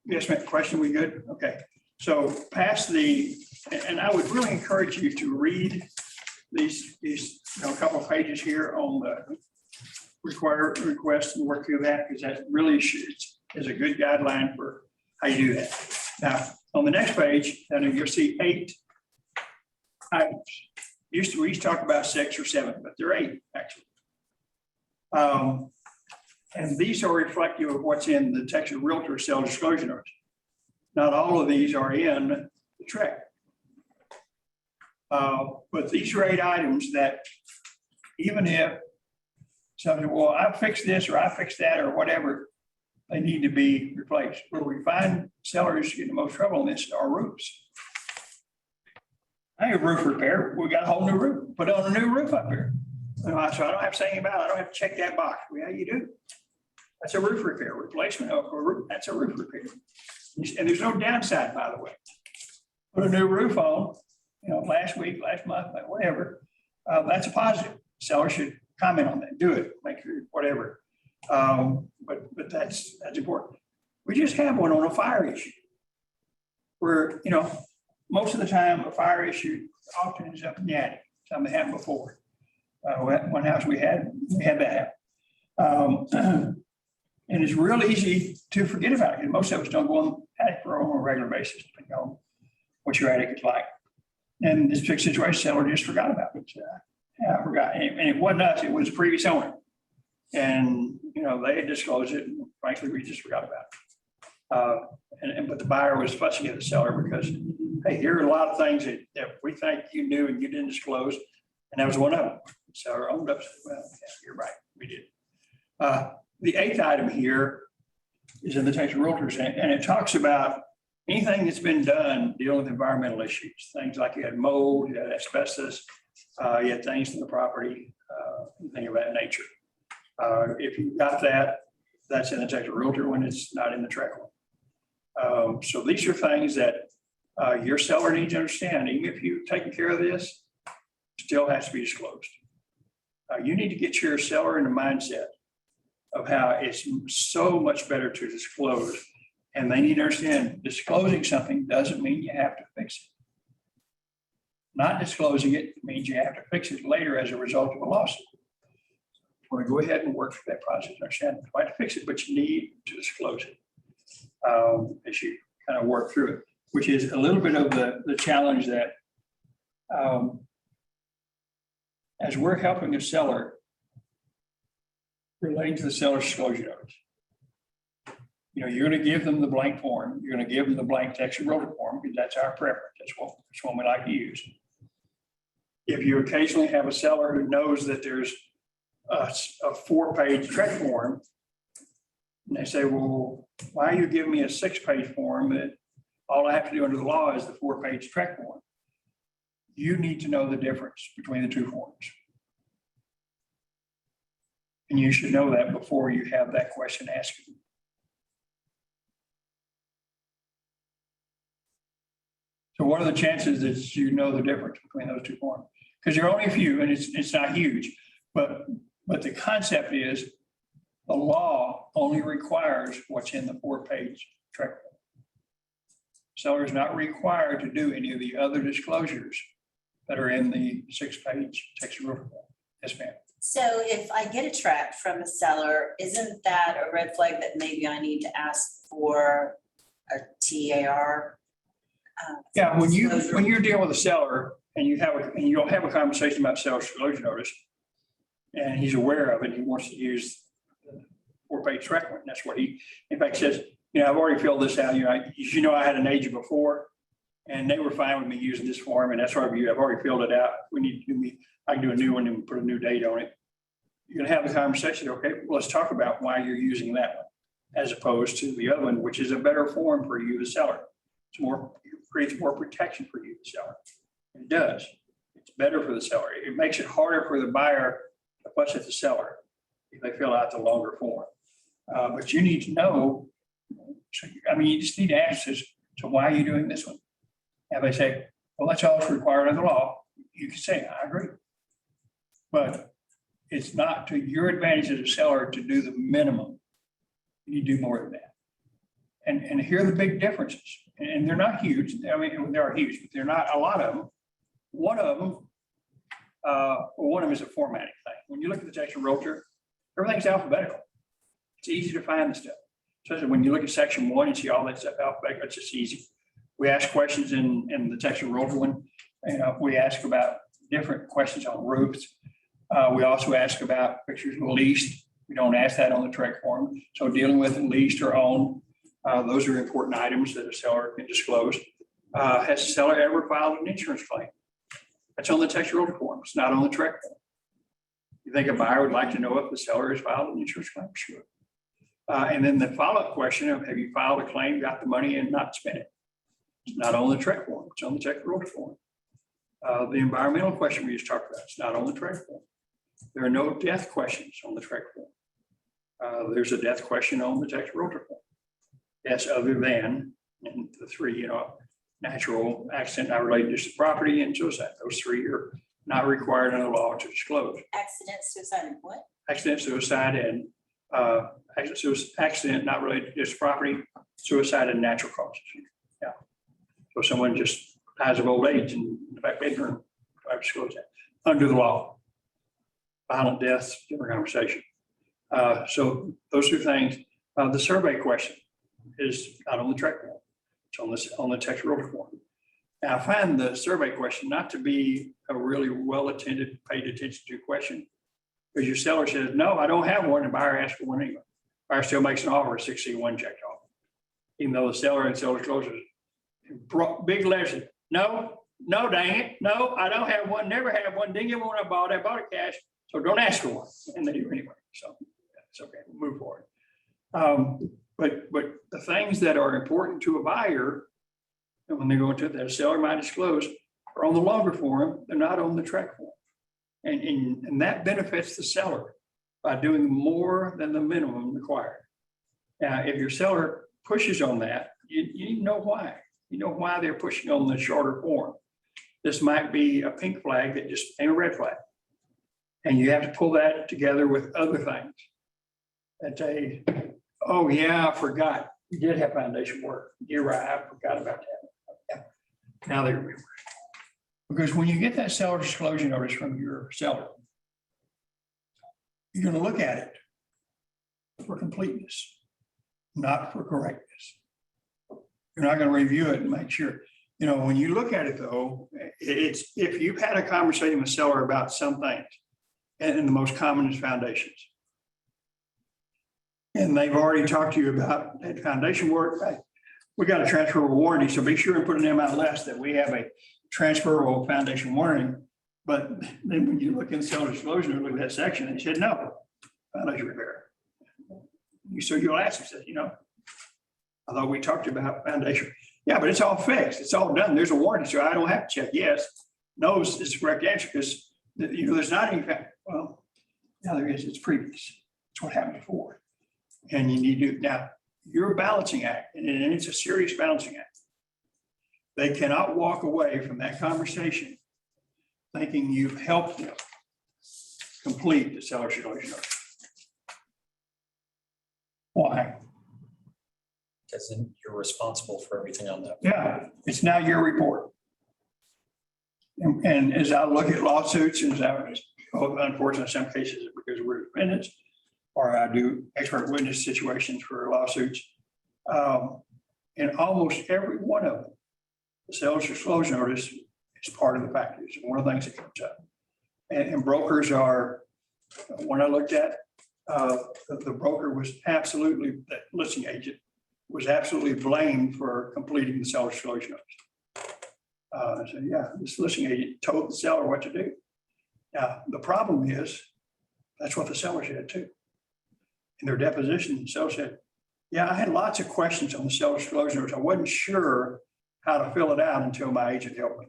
Yes, ma'am. Question, we good? Okay. So past and I would really encourage you to read these a couple of pages here on the request and work through that because that really is a good guideline for how you do that. Now, on the next page, I know you'll see 8 items. We used to talk about 6 or 7, but they're 8 actually. And these are reflective of what's in the Texas Realtor Sale Disclosure Notice. Not all of these are in the TREC. But these are 8 items that even if somebody, well, I fixed this or I fixed that or whatever, they need to be replaced. Where we find sellers get the most trouble in this are roofs. I have roof repair. We got a whole new roof, put on a new roof up here. So I don't have to say anything about it. I don't have to check that box. Well, yeah, you do. That's a roof repair, replacement of a roof. That's a roof repair. And there's no downside, by the way. Put a new roof on, last week, last month, whatever. That's a positive. Seller should comment on that, do it, make sure, whatever. But that's important. We just have one on a fire issue where, most of the time a fire issue often is up in the attic. Something happened before. One house we had that happen. And it's real easy to forget about it. Most of us don't go on the attic on a regular basis, depending on what your attic is like. And this big situation, seller just forgot about it. Yeah, I forgot. And it wasn't us, it was the previous owner. And, they had disclosed it. And frankly, we just forgot about it. But the buyer was fussing at the seller because, hey, here are a lot of things that we think you knew and you didn't disclose. And that was one of them. Seller owned up, said, well, yeah, you're right, we did. The 8th item here is in the Texas Realtors, and it talks about anything that's been done dealing with environmental issues, things like you had mold, you had asbestos, you had things in the property, anything of that nature. If you got that, that's in the Texas Realtor when it's not in the TREC one. So these are things that your seller needs to understand. Even if you've taken care of this, still has to be disclosed. You need to get your seller in the mindset of how it's so much better to disclose. And they need to understand disclosing something doesn't mean you have to fix it. Not disclosing it means you have to fix it later as a result of a lawsuit. You want to go ahead and work through that process. Understand you have to fix it, but you need to disclose it as you kind of work through it, which is a little bit of the challenge that as we're helping a seller relating to the seller's disclosure notice. You're going to give them the blank form. You're going to give them the blank Texas Realtor form because that's our preference. That's one we like to use. If you occasionally have a seller who knows that there's a 4-page TREC form, and they say, well, why are you giving me a 6-page form that all I have to do under the law is the 4-page TREC form? You need to know the difference between the 2 forms. And you should know that before you have that question asked. So what are the chances that you know the difference between those 2 forms? Because there are only a few, and it's not huge, but the concept is the law only requires what's in the 4-page TREC form. Seller is not required to do any of the other disclosures that are in the 6-page Texas Realtor form. Yes, ma'am. So if I get a tract from a seller, isn't that a red flag that maybe I need to ask for a TAR? Yeah, when you're dealing with a seller and you don't have a conversation about seller's disclosure notice, and he's aware of it, he wants to use the 4-page TREC one. That's what he, in fact, says. I've already filled this out. I had an agent before, and they were fine with me using this form, and that's what I've already filled it out. We need to do I can do a new one and put a new date on it. You're gonna have the conversation, okay, well, let's talk about why you're using that one as opposed to the other one, which is a better form for you, the seller. It creates more protection for you, the seller. It does. It's better for the seller. It makes it harder for the buyer to fuss at the seller if they fill out the longer form. But you need to know, you just need to ask this, so why are you doing this one? And they say, well, that's all that's required under the law. You can say, I agree. But it's not to your advantage as a seller to do the minimum. You do more than that. And here are the big differences. And they're not huge. They are huge, but they're not a lot of them. One of them is a formatting thing. When you look at the Texas Realtor, everything's alphabetical. It's easy to find the stuff. especially when you look at section 1 and see all that stuff alphabetical, it's just easy. We ask questions in the textual role one, and we ask about different questions on roofs. We also ask about pictures of leased. We don't ask that on the TREC form. So dealing with leased or owned, those are important items that a seller can disclose. Has the seller ever filed an insurance claim? That's on the textual form. It's not on the TREC form. You think a buyer would like to know if the seller has filed an insurance claim? Sure. And then the follow-up question of, have you filed a claim, got the money and not spent it? It's not on the TREC form. It's on the textual form. The environmental question we just talked about, it's not on the TREC form. There are no death questions on the TREC form. There's a death question on the textual form. Yes, other than, and the three, natural accident not related to accident and suicide. Those three are not required under law to disclose. Accident, suicide, and what? Accident, suicide, and accident not related to property, suicide, and natural causes. Yeah. So someone just dies of old age and in the back bedroom, I disclose that under the law. Violent deaths, different conversation. So those are things. The survey question is not on the TREC form. It's on the textual form. Now, I find the survey question not to be a really well-attended, paid attention to question, because your seller says, no, I don't have one, and buyer asks for one anyway. Buyer still makes an offer, 6C1 checked off. Even though the seller and seller closes, big letters, no, dang it, no, I don't have one, never have one, didn't get one I bought it cash, so don't ask for one, and they do anyway, so it's okay, we'll move forward. But the things that are important to a buyer, and when they go into it, that a seller might disclose, are on the longer form, they're not on the TREC form. And that benefits the seller by doing more than the minimum required. Now, if your seller pushes on that, you know why. You know why they're pushing on the shorter form. This might be a pink flag that just became a red flag. And you have to pull that together with other things. That they, oh yeah, I forgot. You did have foundation work. You're right, I forgot about that. Yeah. Now they remember. Because when you get that seller disclosure notice from your seller, you're going to look at it for completeness, not for correctness. You're not going to review it and make sure. When you look at it though, it's if you've had a conversation with seller about some things, and the most common is foundations. And they've already talked to you about that foundation work. We got a transferable warranty, so be sure and put an MLS that we have a transferable foundation warranty. But then when you look in seller disclosure and look at that section, they said no, foundation repair. So you'll ask, said, I thought we talked about foundation. Yeah, but it's all fixed. It's all done. There's a warranty, so I don't have to check. Yes, no is the correct answer because there's not any fact. Well, now there is. It's previous. It's what happened before, and you need to now. You're a balancing act, and it's a serious balancing act. They cannot walk away from that conversation thinking you've helped them complete the seller disclosure notice. Why? Because then you're responsible for everything on that. Yeah, it's now your report. And as I look at lawsuits, and as I was, unfortunately, in some cases, because we're defendants, or I do expert witness situations for lawsuits, in almost every one of them, the sales disclosure notice is part of the package. One of the things that comes up. And brokers are, when I looked at, the broker was absolutely, the listing agent was absolutely blamed for completing the seller disclosure notice. I said, yeah, this listing agent told the seller what to do. Now, the problem is, that's what the seller said too. In their deposition, the seller said, yeah, I had lots of questions on the seller disclosure notice. I wasn't sure how to fill it out until my agent helped me.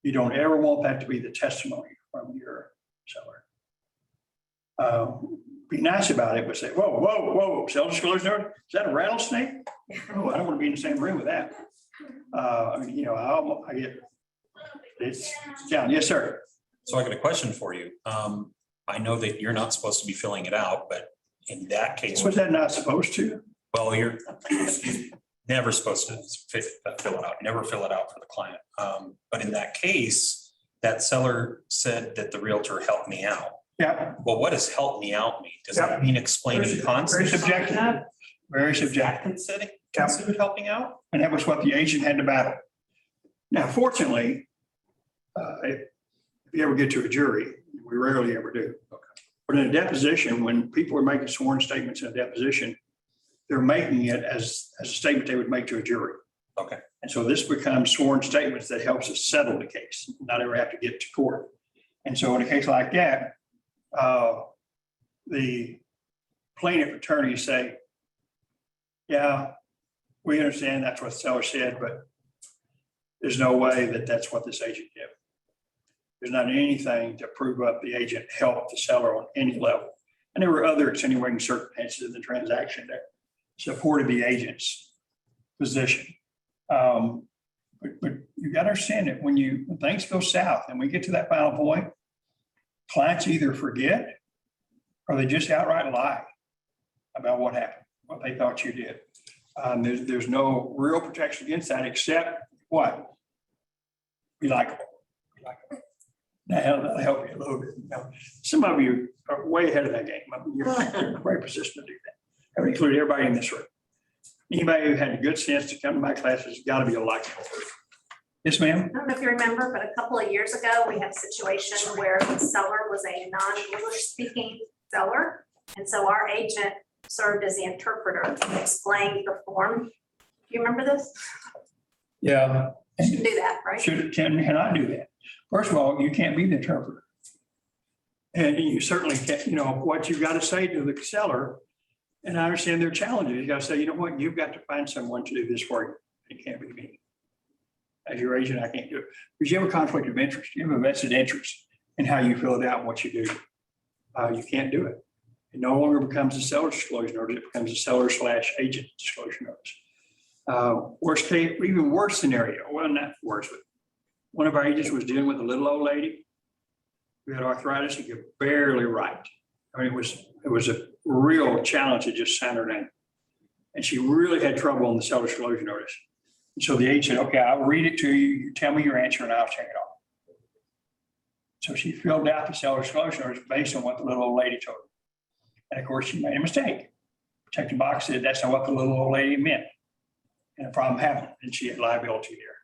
You don't ever want that to be the testimony from your seller. Be nice about it, but say, whoa, seller disclosure notice? Is that a rattlesnake? Oh, I don't want to be in the same room with that. I get it's down. Yes, sir. So I got a question for you. I know that you're not supposed to be filling it out, but in that case, Was that not supposed to? well, you're never supposed to fill it out, never fill it out for the client. But in that case, that seller said that the realtor helped me out. Yeah. Well, what does help me out mean? Does that mean explaining Very concepts? subjective. very Is that subjective. considered helping out? And that was what the agent had to battle. Now, fortunately, if you ever get to a jury, we rarely ever do. But in a deposition, when people are making sworn statements in a deposition, they're making it as a statement they would make to a jury. Okay. And so this becomes sworn statements that helps us settle the case, not ever have to get to court. And so in a case like that, the plaintiff attorneys say, yeah, we understand that's what the seller said, but there's no way that that's what this agent did. There's not anything to prove up the agent helped the seller on any level. And there were other extenuating circumstances in the transaction that supported the agent's position. But you got to understand that when things go south and we get to that final point, clients either forget or they just outright lie about what happened, what they thought you did. There's no real protection against that except what? Be likable. That'll help you a little bit. Now, some of you are way ahead of that game. I mean, you're in a great position to do that. I would include everybody in this room. Anybody who had the good sense to come to my classes has got to be a likable person. Yes, ma'am? I don't know if you remember, but a couple of years ago, we had a situation where the seller was a non-English speaking seller. And so our agent served as the interpreter and explained the form. Do you remember this? Yeah. Shouldn't do that, right? Cannot do that. First of all, you can't be the interpreter. And you certainly can't, what you've got to say to the seller, and I understand their challenges. You got to say, you know what, you've got to find someone to do this for you. It can't be me. As your agent, I can't do it. Because you have a conflict of interest. You have a vested interest in how you fill it out and what you do. You can't do it. It no longer becomes a seller's disclosure notice. It becomes a seller/agent disclosure notice. Worst case, even worse scenario, well, not worse, but one of our agents was dealing with a little old lady who had arthritis and could barely write. I mean, it was a real challenge to just sign her name. And she really had trouble on the seller disclosure notice. And so the agent said, okay, I'll read it to you. You tell me your answer and I'll check it off. So she filled out the seller disclosure notice based on what the little old lady told her. And of course, she made a mistake. Checked the box, said that's not what the little old lady meant. And the problem happened, and she had liability there.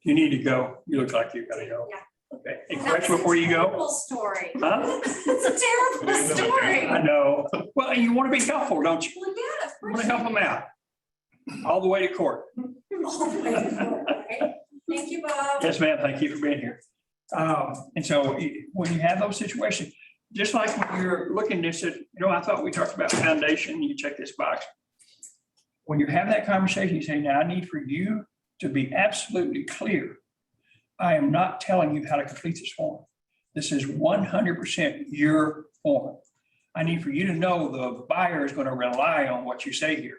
You need to go. You look like you've got to go. Yeah. Okay. Any question before you go? Terrible story. Huh? It's a terrible story. I know. Well, and you want to be helpful, don't you? Well, yeah, of You want course. to help them out. All the way to court. All the way to court, right? Thank you, Bob. Yes, ma'am. Thank you for being here. And so when you have those situations, just like when you're looking at this, I thought we talked about foundation, you check this box. When you have that conversation, you say, now I need for you to be absolutely clear. I am not telling you how to complete this form. This is 100% your form. I need for you to know the buyer is going to rely on what you say here.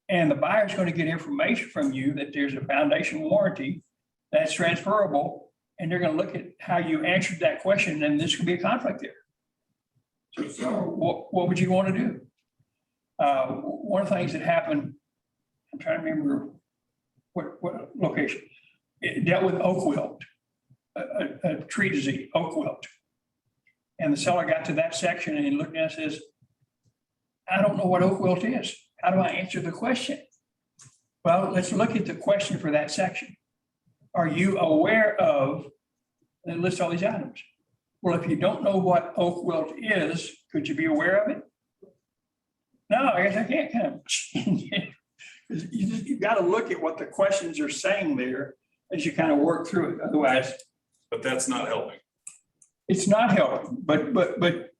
And the buyer is going to get information from you that there's a foundation warranty that's transferable, and they're going to look at how you answered that question, and this could be a conflict there. So what would you want to do? One of the things that happened, I'm trying to remember what location, it dealt with oak wilt, a tree disease, oak wilt. And the seller got to that section and he looked at it and says, I don't know what oak wilt is. How do I answer the question? Well, let's look at the question for that section. Are you aware of, and list all these items. Well, if you don't know what oak wilt is, could you be aware of it? No, I guess I can't come. You've got to look at what the questions are saying there as you kind of work through it. Otherwise, But that's not helping. it's not helping. But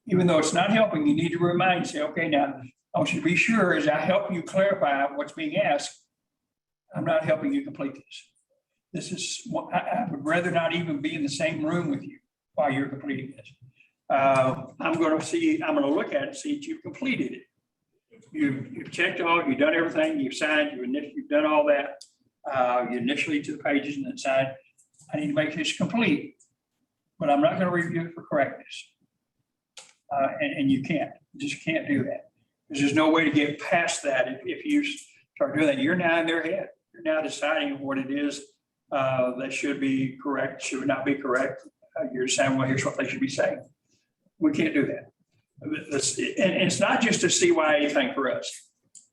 even though it's not helping, you need to remind, say, okay, now I want you to be sure as I help you clarify what's being asked, I'm not helping you complete this. This is, I would rather not even be in the same room with you while you're completing this. I'm going to look at it, see that you've completed it. You've checked all, you've done everything, you've signed, you've done all that. You initially to the pages and then signed. I need to make this complete, but I'm not going to review it for correctness. And you just can't do that. There's no way to get past that. If you start doing that, you're now in their head. You're now deciding what it is that should be correct, should not be correct. You're saying, well, here's what they should be saying. We can't do that. And it's not just a CYA thing for us.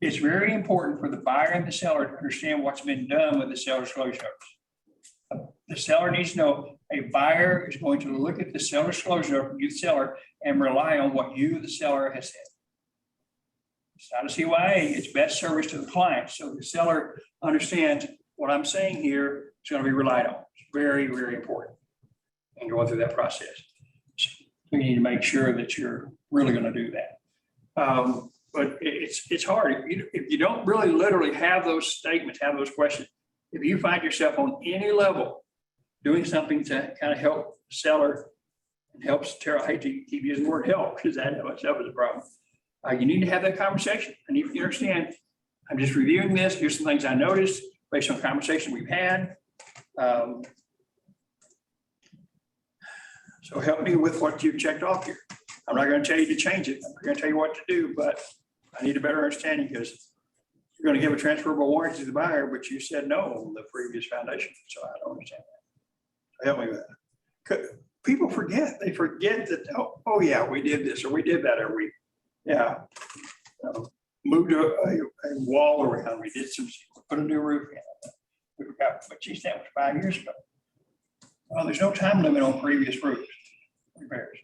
It's very important for the buyer and the seller to understand what's been done with the seller disclosure notice. The seller needs to know a buyer is going to look at the seller disclosure notice from you, the seller, and rely on what you, the seller, has said. It's not a CYA, it's best service to the client. So the seller understands what I'm saying here is going to be relied on. It's very, very important. And going through that process. So you need to make sure that you're really going to do that. But it's hard. If you don't really literally have those statements, have those questions, if you find yourself on any level doing something to kind of help the seller and helps Tara, I hate to keep using the word help because that in itself is a problem. You need to have that conversation. And if you understand, I'm just reviewing this. Here's some things I noticed based on the conversation we've had. So help me with what you've checked off here. I'm not going to tell you to change it. I'm not going to tell you what to do, but I need a better understanding because you're going to give a transferable warranty to the buyer, but you said no on the previous foundation. So I don't understand that. So help me with that. People forget. They forget that, oh yeah, we did this or we did that or we, yeah. Moved a wall around. We did put a new roof in. We forgot, but geez, that was 5 years ago. Well, there's no time limit on previous roofs repairs.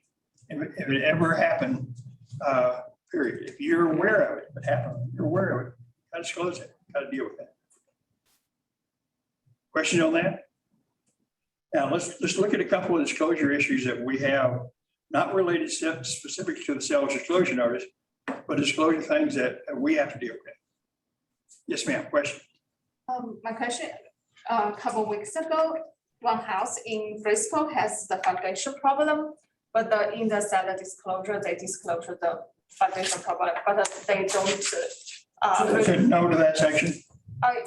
If it ever happened, period. If you're aware of it, if it happened, you're aware of it, got to disclose it, got to deal with that. Question on that? Now let's look at a couple of disclosure issues that we have, not related specifically to the seller's disclosure notice, but disclosure things that we have to deal with. Yes, ma'am. Question. My question, a couple of weeks ago, one house in Frisco has the foundation problem, but in the seller disclosure, they disclose the foundation problem, but they don't. No to that section.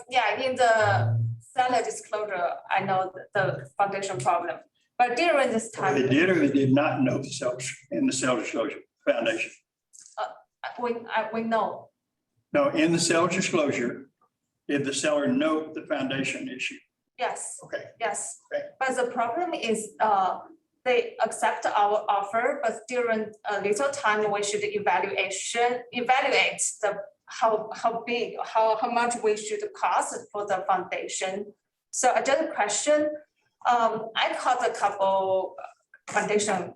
Yeah, in the seller disclosure, I know the foundation problem, but during this time. They did or they did not know the sellers in the seller disclosure foundation. We know. No, in the seller's disclosure, did the seller note the foundation issue? Yes. Okay. Yes. Okay. But the problem is, they accept our offer, but during a little time, we should evaluate the how big, how much we should cost for the foundation. So I just question, I called a couple foundation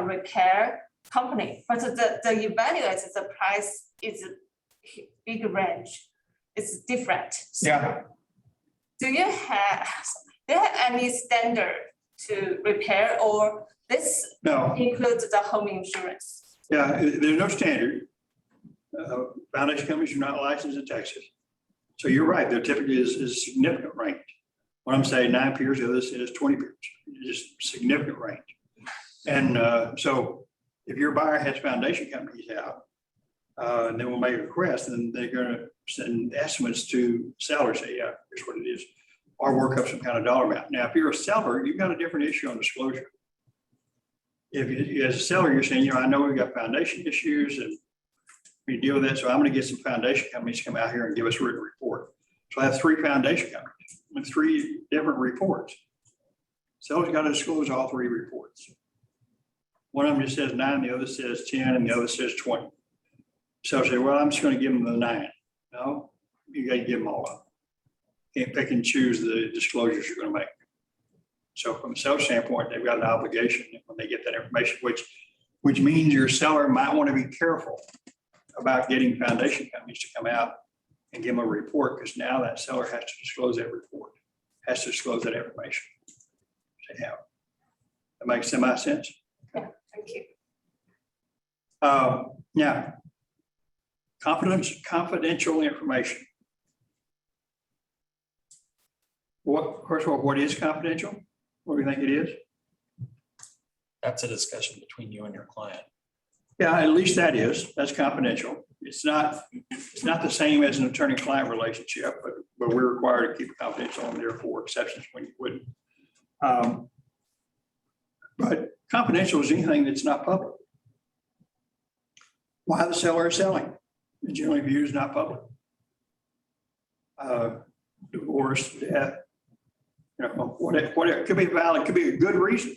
repair company, but the evaluate the price is big range. It's different. So Yeah. do you have any standard to repair or this No. includes the home insurance? Yeah, there's no standard. Foundation companies are not licensed in Texas. So you're right, there typically is a significant range. When I'm saying 9 peers, the other says 20 peers, just significant range. And so if your buyer has foundation companies out, and then we'll make a request, and they're going to send estimates to sellers, say, yeah, here's what it is, or work up some kind of dollar amount. Now, if you're a seller, you've got a different issue on disclosure. If you, as a seller, you're saying, I know we've got foundation issues and we deal with that, so I'm going to get some foundation companies to come out here and give us a written report. So I have 3 foundation companies with 3 different reports. Seller's got to disclose all 3 reports. One of them just says 9, the other says 10, and the other says 20. So I say, well, I'm just going to give them the 9. No, you got to give them all up. Can't pick and choose the disclosures you're going to make. So from a seller standpoint, they've got an obligation when they get that information, which means your seller might want to be careful about getting foundation companies to come out and give them a report, because now that seller has to disclose that report, has to disclose that information. Yeah, that makes semi-sense. Yeah, thank you. Now, confidential information. First of all, what is confidential? What do you think it is? That's a discussion between you and your client. Yeah, at least that's confidential. It's not the same as an attorney-client relationship, but we're required to keep it confidential, and therefore exceptions when you wouldn't. But confidential is anything that's not public. Why the seller is selling, it's generally viewed as not public. Divorce, death, whatever, could be valid, could be a good reason.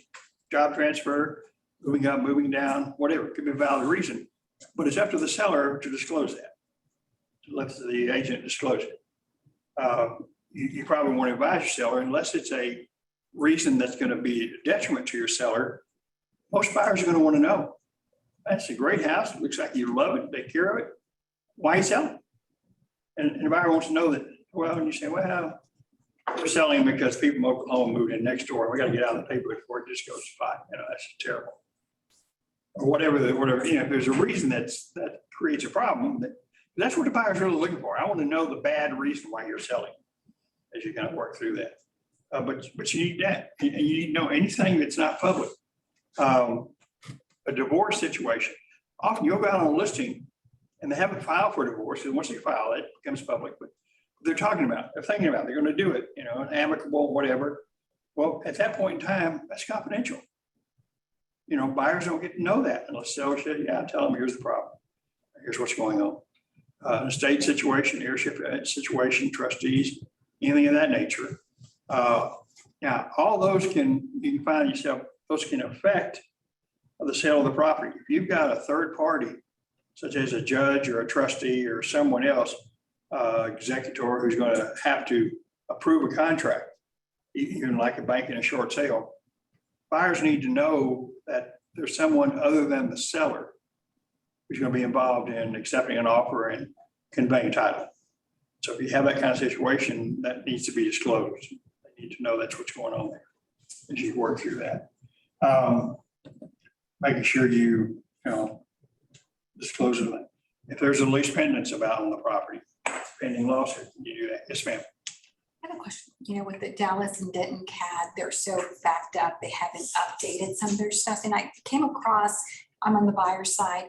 Job transfer, moving up, moving down, whatever, could be a valid reason. But it's up to the seller to disclose that. let the agent disclose it. You probably want to advise your seller unless it's a reason that's going to be a detriment to your seller. Most buyers are going to want to know. That's a great house. It looks like you love it, take care of it. Why are you selling? And the buyer wants to know that, well, and you say, well, we're selling because people from Oklahoma moved in next door. We got to get out of the neighborhood before it just goes by. That's terrible. Or whatever, if there's a reason that creates a problem, that's what the buyer's really looking for. I want to know the bad reason why you're selling as you kind of work through that. But you need that. And you need to know anything that's not public. A divorce situation, often you'll go out on a listing and they haven't filed for divorce. And once they file, it becomes public. But they're talking about, they're thinking about, they're going to do it, amicable, whatever. Well, at that point in time, that's confidential. Buyers don't get to know that unless sellers say, yeah, tell them here's the problem. Here's what's going on. Estate situation, heirship situation, trustees, anything of that nature. Now, all those you can find yourself, those can affect the sale of the property. If you've got a third party, such as a judge or a trustee or someone else, executor who's going to have to approve a contract, even like a bank in a short sale, buyers need to know that there's someone other than the seller who's going to be involved in accepting an offer and conveying title. So if you have that kind of situation, that needs to be disclosed. They need to know that's what's going on there as you work through that. Making sure you disclose it. If there's a lease pendants about on the property, pending lawsuit, you do that. Yes, ma'am. I have a question. With the Dallas and Denton CAD, they're so backed up, they haven't updated some of their stuff. And I came across, I'm on the buyer side,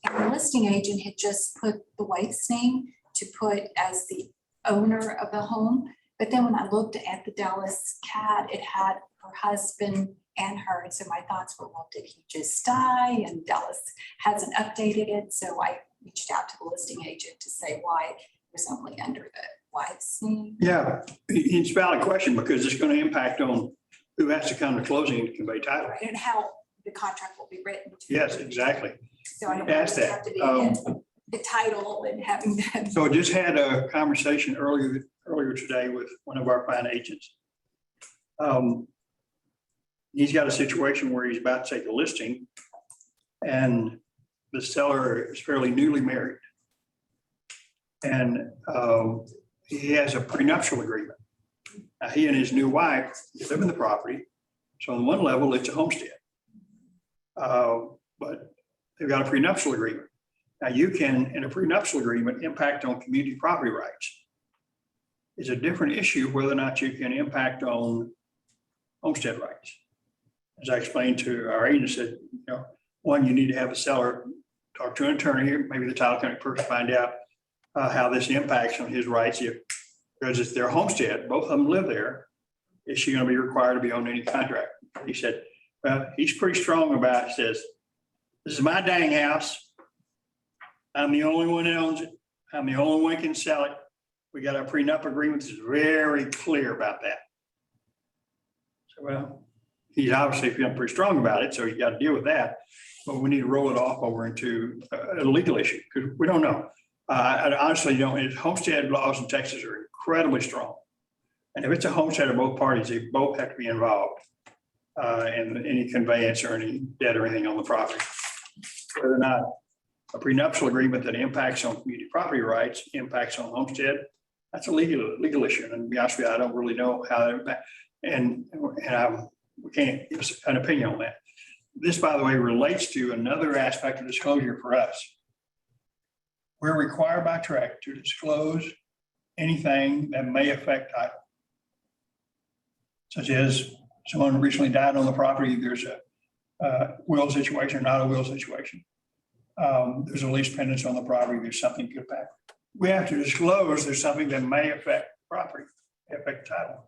and the listing agent had just put the wife's name to put as the owner of the home. But then when I looked at the Dallas CAD, it had her husband and her. And so my thoughts were, well, did he just die? And Dallas hasn't updated it. So I reached out to the listing agent to say why it was only under the wife's name. Yeah, it's a valid question because it's going to impact on who has to come to closing to convey title. And how the contract will be written. Yes, exactly. So I don't Ask that. have to be in the title and having that. So I just had a conversation earlier today with one of our fine agents. He's got a situation where he's about to take a listing and the seller is fairly newly married. And he has a prenuptial agreement. Now, he and his new wife live in the property. So on one level, it's a homestead. But they've got a prenuptial agreement. Now you can, in a prenuptial agreement, impact on community property rights. It's a different issue whether or not you can impact on homestead rights. As I explained to our agent, said, one, you need to have a seller talk to an attorney, maybe the title company person, find out how this impacts on his rights. Because it's their homestead, both of them live there. Is she going to be required to be on any contract? He said, well, he's pretty strong about it. He says, this is my dang house. I'm the only one that owns it. I'm the only one who can sell it. We got a prenup agreement that's very clear about that. So, well, he's obviously feeling pretty strong about it, so you got to deal with that. But we need to roll it off over into a legal issue because we don't know. I honestly don't. Homestead laws in Texas are incredibly strong. And if it's a homestead of both parties, they both have to be involved in any conveyance or any debt or anything on the property. Whether or not a prenuptial agreement that impacts on community property rights impacts on homestead, that's a legal issue. And to be honest with you, I don't really know how that impacts. And we can't give us an opinion on that. This, by the way, relates to another aspect of disclosure for us. We're required by tract to disclose anything that may affect title, such as someone recently died on the property. There's a will situation or not a will situation. There's a lease pendants on the property. There's something to get back. We have to disclose there's something that may affect property, affect title.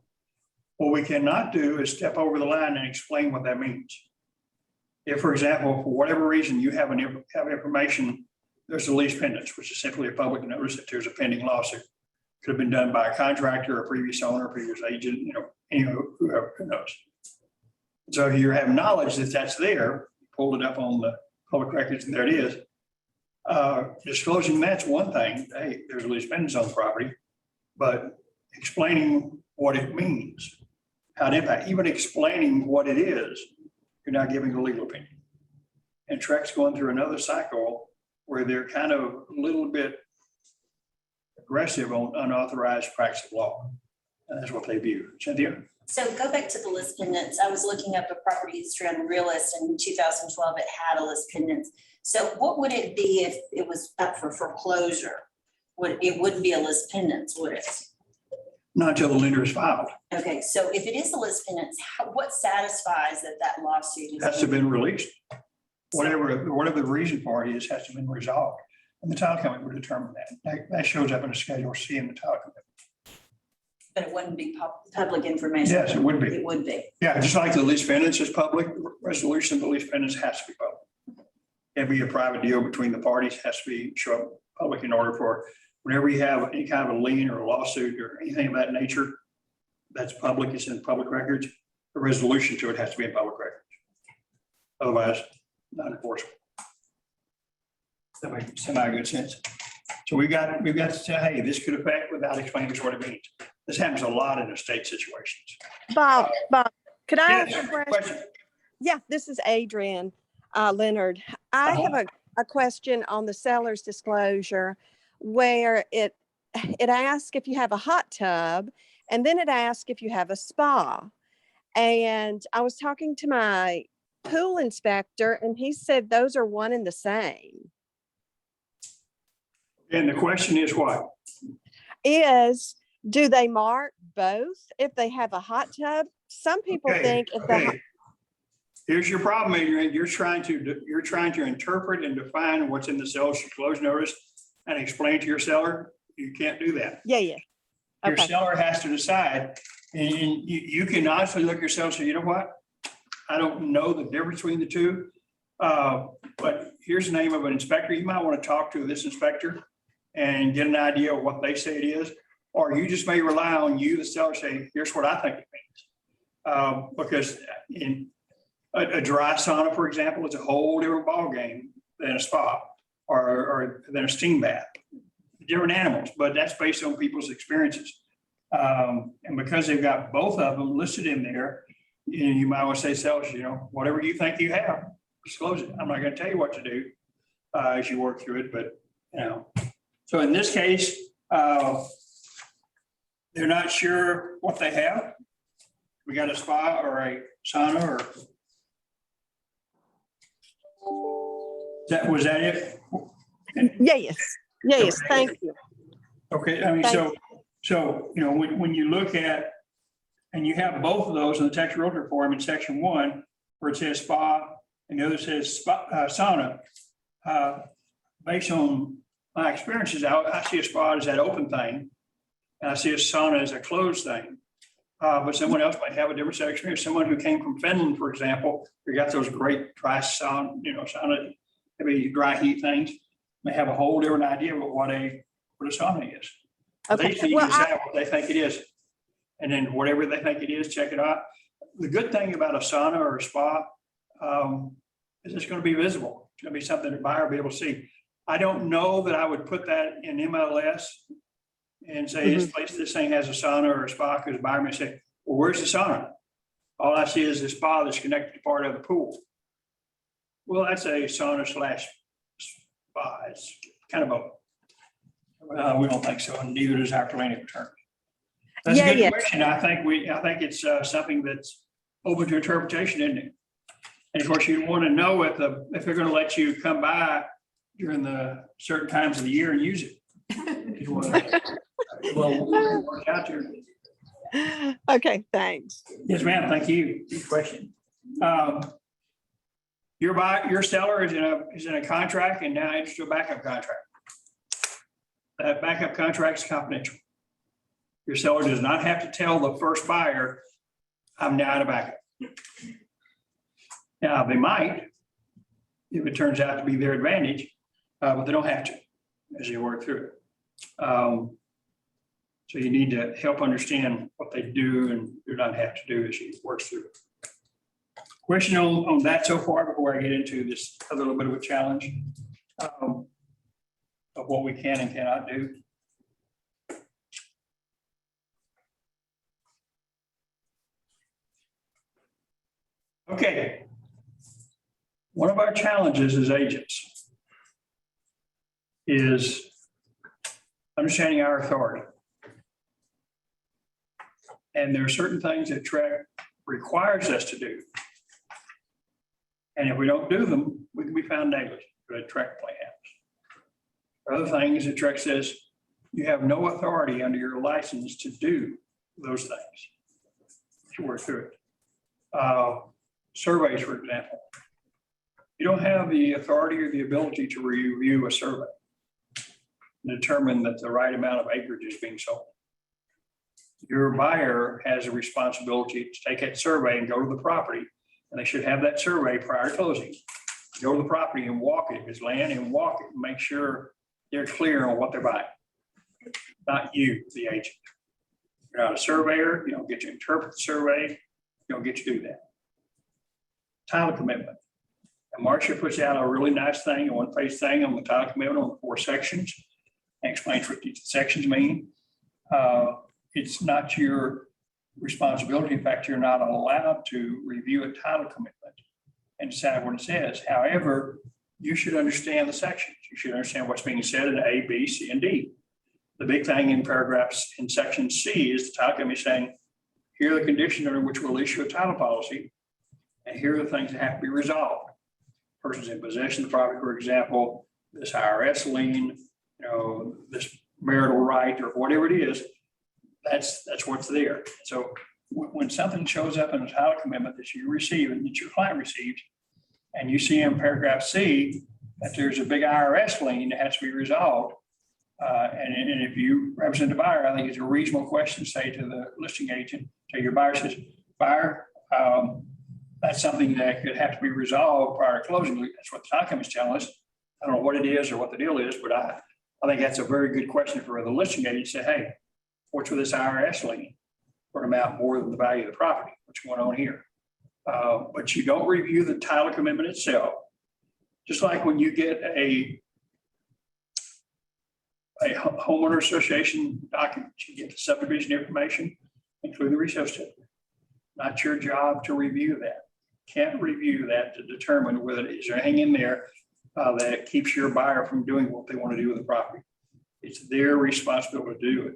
What we cannot do is step over the line and explain what that means. If, for example, for whatever reason you have information, there's a lease pendants, which is simply a public notice that there's a pending lawsuit. Could have been done by a contractor, a previous owner, a previous agent, whoever knows. So if you have knowledge that that's there, pulled it up on the public records and there it is, Disclosing that's one thing. Hey, there's a lease pendants on the property, but explaining what it means, how it impacts, even explaining what it is, you're not giving a legal opinion. And Trek's going through another cycle where they're kind of a little bit aggressive on unauthorized practice of law. And that's what they view. Cynthia? So go back to the list pendants. I was looking up a property history on Realist, and in 2012, it had a list pendants. So what would it be if it was up for foreclosure? It wouldn't be a list pendants, would it? Not until the lender is filed. Okay, so if it is a list pendants, what satisfies that lawsuit is? Has to have been released. Whatever the reason for it is, has to have been resolved. And the title company would determine that. That shows up in a Schedule C in the title company. But it wouldn't be public information? Yes, it would be. It would be. Yeah, just like the lease pendants is public, resolution of the lease pendants has to be public. It'd be a private deal between the parties, has to be show up public in order for, whenever you have any kind of a lien or a lawsuit or anything of that nature, that's public, it's in public records, the resolution to it has to be in public records. Otherwise, not enforceable. That makes semi-good sense. So we've got to say, hey, this could affect without explaining what it means. This happens a lot in estate situations. Bob, could I ask Yes, a question? question. Yeah, this is Adrian Leonard. I have a question on the seller's disclosure where it asks if you have a hot tub, and then it asks if you have a spa. And I was talking to my pool inspector, and he said those are one and the same. And the question is what? Do they mark both if they have a hot tub? Some people Okay, think if they okay. Here's your problem, Adrian. You're trying to interpret and define what's in the seller's disclosure notice and explain to your seller. You can't do that. yeah. Your Okay. seller has to decide, and you can honestly look at yourself and say, you know what? I don't know the difference between the two. But here's the name of an inspector. You might want to talk to this inspector and get an idea of what they say it is. Or you just may rely on you, the seller, say, here's what I think it means. Because in a dry sauna, for example, is a whole different ballgame than a spa or than a steam bath. Different animals, but that's based on people's experiences. And because they've got both of them listed in there, you might want to say, sellers, whatever you think you have, disclose it. I'm not going to tell you what to do as you work through it, but So in this case, they're not sure what they have. We got a spa or a sauna or. Was that it? Yes. Okay. Thank you. Okay, I mean, Thank so, when you look at, and you have both of those in the tax realtor form in section 1, where it says spa and the other says spa, sauna. Based on my experiences, I see a spa as that open thing, and I see a sauna as a closed thing. But someone else might have a different set of experience. Someone who came from Finland, for example, who got those great dry sauna, maybe dry heat things, may have a whole different idea of what a sauna is. Okay. They see decide what they think it is. And then whatever they think it is, check it out. The good thing about a sauna or a spa is it's going to be visible. It's going to be something the buyer will be able to see. I don't know that I would put that in MLS and say this thing has a sauna or a spa, because the buyer may say, well, where's the sauna? All I see is the spa that's connected to part of the pool. Well, that's a sauna / spa. It's kind of both. We don't think so, and neither does our planning attorney. That's a good question. I think it's something that's open to interpretation, isn't it? And of course, you want to know if they're going to let you come by during the certain times of the year and use it. Well, work out there. Okay, thanks. Yes, ma'am. Thank you. Good question. Your seller is in a contract and now into a backup contract. That backup contract is confidential. Your seller does not have to tell the first buyer, I'm now in a backup. Now, they might, if it turns out to be their advantage, but they don't have to as you work through it. So you need to help understand what they do and do not have to do as you work through it. Question on that so far before I get into this other little bit of a challenge. of what we can and cannot do. Okay. One of our challenges as agents is understanding our authority. And there are certain things that TREC requires us to do. And if we don't do them, we can be found negligent, but a TREC plans. Other things that TREC says, you have no authority under your license to do those things. To work through it. Surveys, for example. You don't have the authority or the ability to review a survey and determine that the right amount of acreage is being sold. Your buyer has a responsibility to take that survey and go to the property, and they should have that survey prior to closing. Go to the property and walk it, if it's land, and walk it and make sure they're clear on what they're buying. Not you, the agent. You're not a surveyor, you don't get to interpret the survey, you don't get to do that. Title commitment. And Marcia puts out a really nice thing, a one-page thing on the title commitment on the 4 sections, and explains what each sections mean. It's not your responsibility. In fact, you're not allowed to review a title commitment and decide what it says. However, you should understand the sections. You should understand what's being said in A, B, C, and D. The big thing in paragraphs in section C is the title company saying, here are the conditions under which we'll issue a title policy, and here are the things that have to be resolved. Persons in possession of the property, for example, this IRS lien, this marital right, or whatever it is, that's what's there. So when something shows up in a title commitment that you receive and that your client receives, and you see in paragraph C that there's a big IRS lien that has to be resolved, and if you represent the buyer, I think it's a reasonable question to say to the listing agent, to your buyer says, buyer, that's something that could have to be resolved prior to closing. That's what the title company is telling us. I don't know what it is or what the deal is, but I think that's a very good question for the listing agent to say, hey, what's with this IRS lien for an amount more than the value of the property? What's going on here? But you don't review the title commitment itself. Just like when you get a homeowner association document, you get the subdivision information, including the resale certificate. Not your job to review that. Can't review that to determine whether is there anything in there that keeps your buyer from doing what they want to do with the property. It's their responsibility to do it.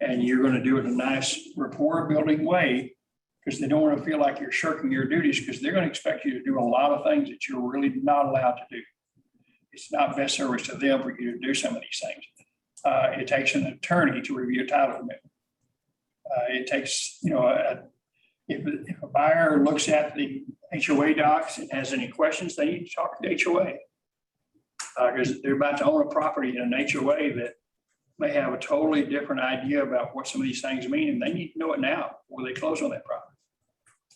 And you're going to do it in a nice rapport building way, because they don't want to feel like you're shirking your duties, because they're going to expect you to do a lot of things that you're really not allowed to do. It's not best service to them for you to do some of these things. It takes an attorney to review a title commitment. It takes, if a buyer looks at the HOA docs and has any questions, they need to talk to the HOA. Because they're about to own a property in an HOA that may have a totally different idea about what some of these things mean, and they need to know it now before they close on that property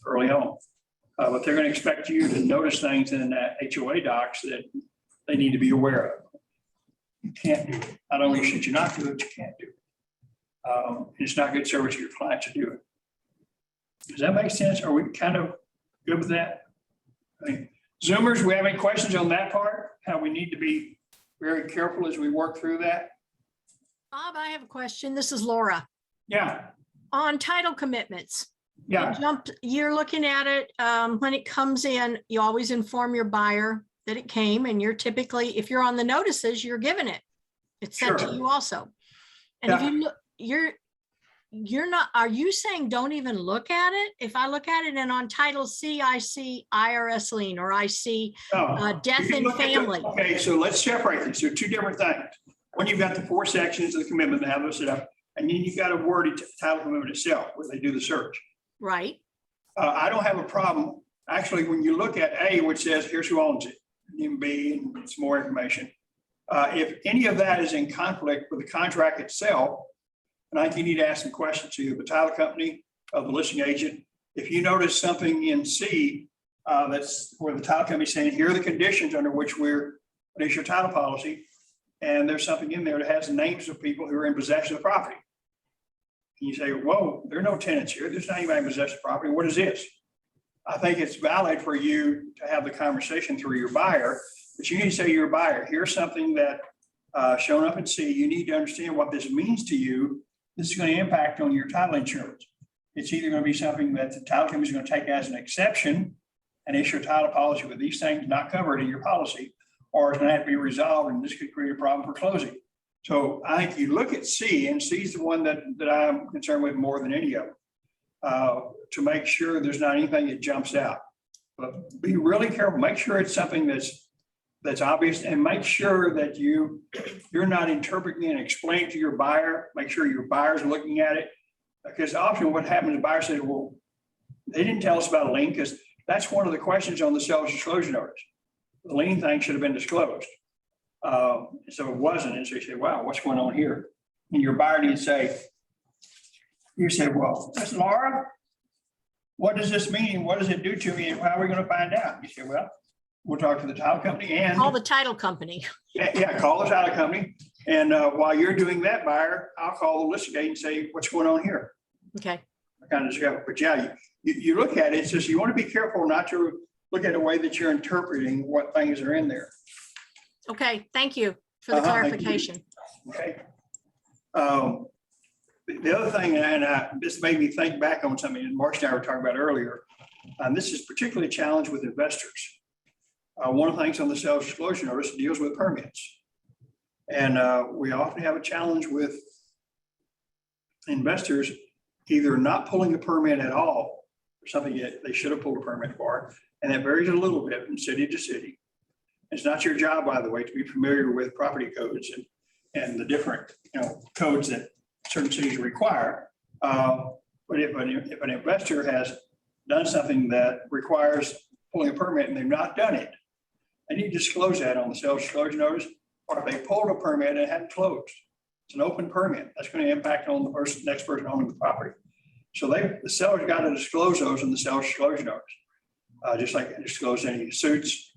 early on. But they're going to expect you to notice things in that HOA docs that they need to be aware of. You can't do it. Not only should you not do it, you can't do it. It's not good service to your client to do it. Does that make sense? Are we kind of good with that? I mean, Zoomers, we have any questions on that part? How we need to be very careful as we work through that? Bob, I have a question. This is Laura. Yeah, On title commitments. yeah, You're looking at it, when it comes in, you always inform your buyer that it came, and you're typically, if you're on the notices, you're given it. It's sent to Sure. you also. And if Yeah. you look, you're not, are you saying don't even look at it? If I look at it and on title C, I see IRS lien, or I see Oh, death you can in look at the- family. Okay, so let's separate these. They're two different things. When you've got the 4 sections of the commitment that have those set up, and then you've got a worded title commitment itself where they do the search. Right. I don't have a problem. Actually, when you look at A, which says here's who owns it, and then B, and some more information. If any of that is in conflict with the contract itself, and I think you need to ask some questions to the title company, of the listing agent. If you notice something in C, that's where the title company is saying, here are the conditions under which we're issue your title policy. And there's something in there that has the names of people who are in possession of the property. And you say, whoa, there are no tenants here. There's not anybody in possession of the property. What is this? I think it's valid for you to have the conversation through your buyer, but you need to say to your buyer, here's something that showing up at sea, you need to understand what this means to you. This is going to impact on your title insurance. It's either going to be something that the title company is going to take as an exception and issue a title policy with these things not covered in your policy, or it's going to have to be resolved, and this could create a problem for closing. So I think you look at C, and C is the one that I'm concerned with more than any of them, to make sure there's not anything that jumps out. But be really careful. Make sure it's something that's obvious, and make sure that you're not interpreting and explaining to your buyer. Make sure your buyer's looking at it, because often what happens, the buyer says, well, they didn't tell us about a lien, because that's one of the questions on the seller's disclosure notice. The lien thing should have been disclosed. So it wasn't. And so you say, wow, what's going on here? And your buyer needs to say, you say, well, Miss Laura, what does this mean? What does it do to me? And how are we going to find out? You say, well, we'll talk to the title company and Call the title company. yeah, call the title company. And while you're doing that, buyer, I'll call the listing agent and say, what's going on here? Okay. Kind of discover. But yeah, you look at it, it's just you want to be careful not to look at the way that you're interpreting what things are in there. Okay. Thank you for the Thank you. clarification. Okay. The other thing, and this made me think back on something that Mark and I were talking about earlier, and this is particularly a challenge with investors. One of the things on the seller's disclosure notice deals with permits. And we often have a challenge with investors either not pulling a permit at all, or something that they should have pulled a permit for, and that varies a little bit from city to city. It's not your job, by the way, to be familiar with property codes and the different codes that certain cities require. But if an investor has done something that requires pulling a permit and they've not done it, they need to disclose that on the seller's disclosure notice, or if they pulled a permit and it hadn't closed. It's an open permit. That's going to impact on the next person owning the property. So the seller's got to disclose those in the seller's disclosure notice, just like disclose any suits,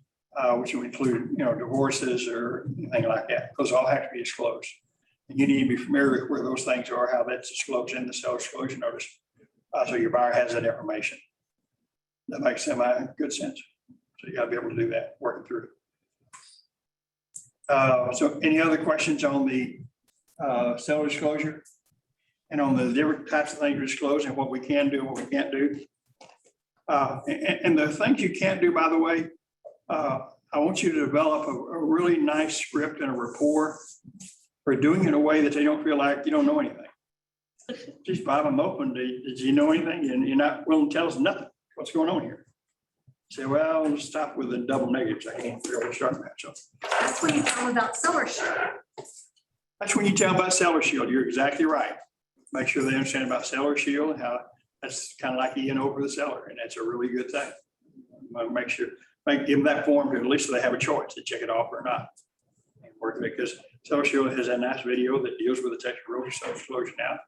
which would include, divorces or anything like that. Those all have to be disclosed. And you need to be familiar with where those things are, how that's disclosed in the seller's disclosure notice, so your buyer has that information. That makes good sense. So you got to be able to do that, working through it. So any other questions on the seller disclosure and on the different types of things to disclose and what we can do, what we can't do? And the things you can't do, by the way, I want you to develop a really nice script and a rapport for doing it in a way that they don't feel like you don't know anything. Just Bob, I'm open. Did you know anything? And you're not willing to tell us nothing. What's going on here? Say, well, let's stop with the double negatives. I can't figure out what you're talking about. So That's when you tell them about seller shield. that's when you tell about seller shield. You're exactly right. Make sure they understand about seller shield and how that's kind of like E&O for the seller. And that's a really good thing. Make sure, give them that form to at least so they have a choice to check it off or not. And work with it, because seller shield has a nice video that deals with the Texas Realty seller disclosure now.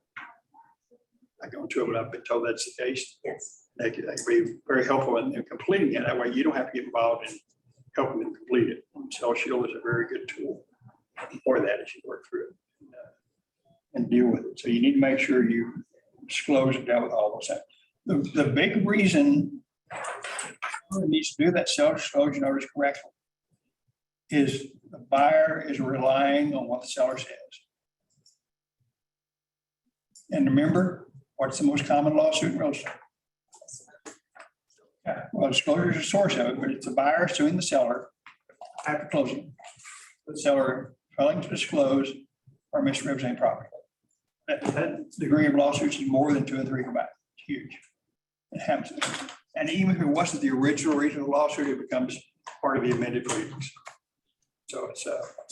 I go into it, but I've been told that's the case. Yes. They can be very helpful in completing it. That way you don't have to get involved in helping them complete it. Seller shield is a very good tool for that as you work through it and deal with it. So you need to make sure you disclose and deal with all those things. The big reason it needs to do that seller disclosure notice correctly is the buyer is relying on what the seller says. And remember, what's the most common lawsuit in real estate? Yeah, well, disclosure is a source of it, but it's the buyer suing the seller after closing. The seller failing to disclose or misrepresenting property. That degree of lawsuits is more than 2 and 3 combined. It's huge. It happens. And even if it wasn't the original reason of the lawsuit, it becomes part of the amended pleadings. So it's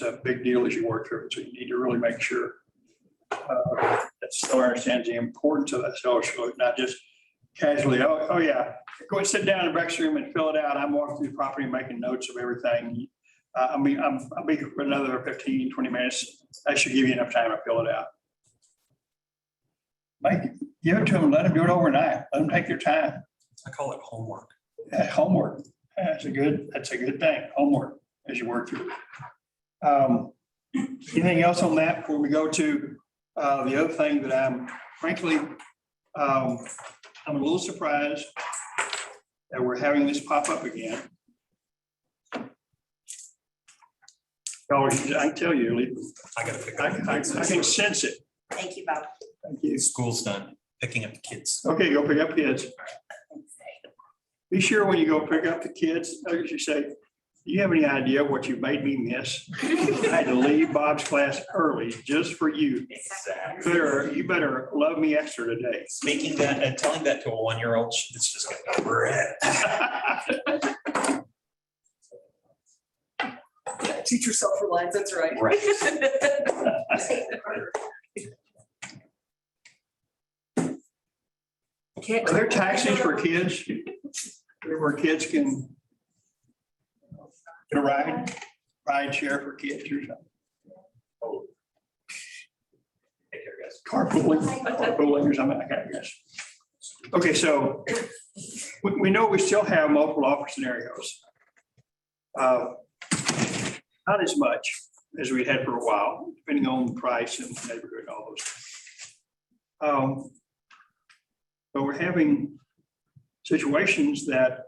a big deal as you work through it. So you need to really make sure that seller understands the importance of that seller disclosure, not just casually, oh yeah, go and sit down in the breakfast room and fill it out. I'm walking through the property and making notes of everything. I'll be for another 15, 20 minutes. That should give you enough time to fill it out. Give it to them, let them do it overnight. Let them take their time. I call it homework. Homework. That's a good thing. Homework as you work through it. Anything else on that before we go to the other thing that I'm frankly, I'm a little surprised that we're having this pop up again. Oh, I can tell you, Lee, I gotta pick I up. I can sense it. Thank you, Bob. Thank you. School's done, picking up the kids. Okay, go pick up kids. Be sure when you go pick up the kids, you say, do you have any idea what you made me miss? I had to leave Bob's class early just for you. You better love me extra today. Speaking that and telling that to a 1-year-old, it's just gonna go over it. Teach your self-reliance, that's right. Right. Are there taxis for kids? Where kids can get a ride share for kids or something? Take care, guys. Carpooling or something like that, yes. Okay, so we know we still have multiple offer scenarios. Not as much as we had for a while, depending on the price and neighborhood and all those. But we're having situations that,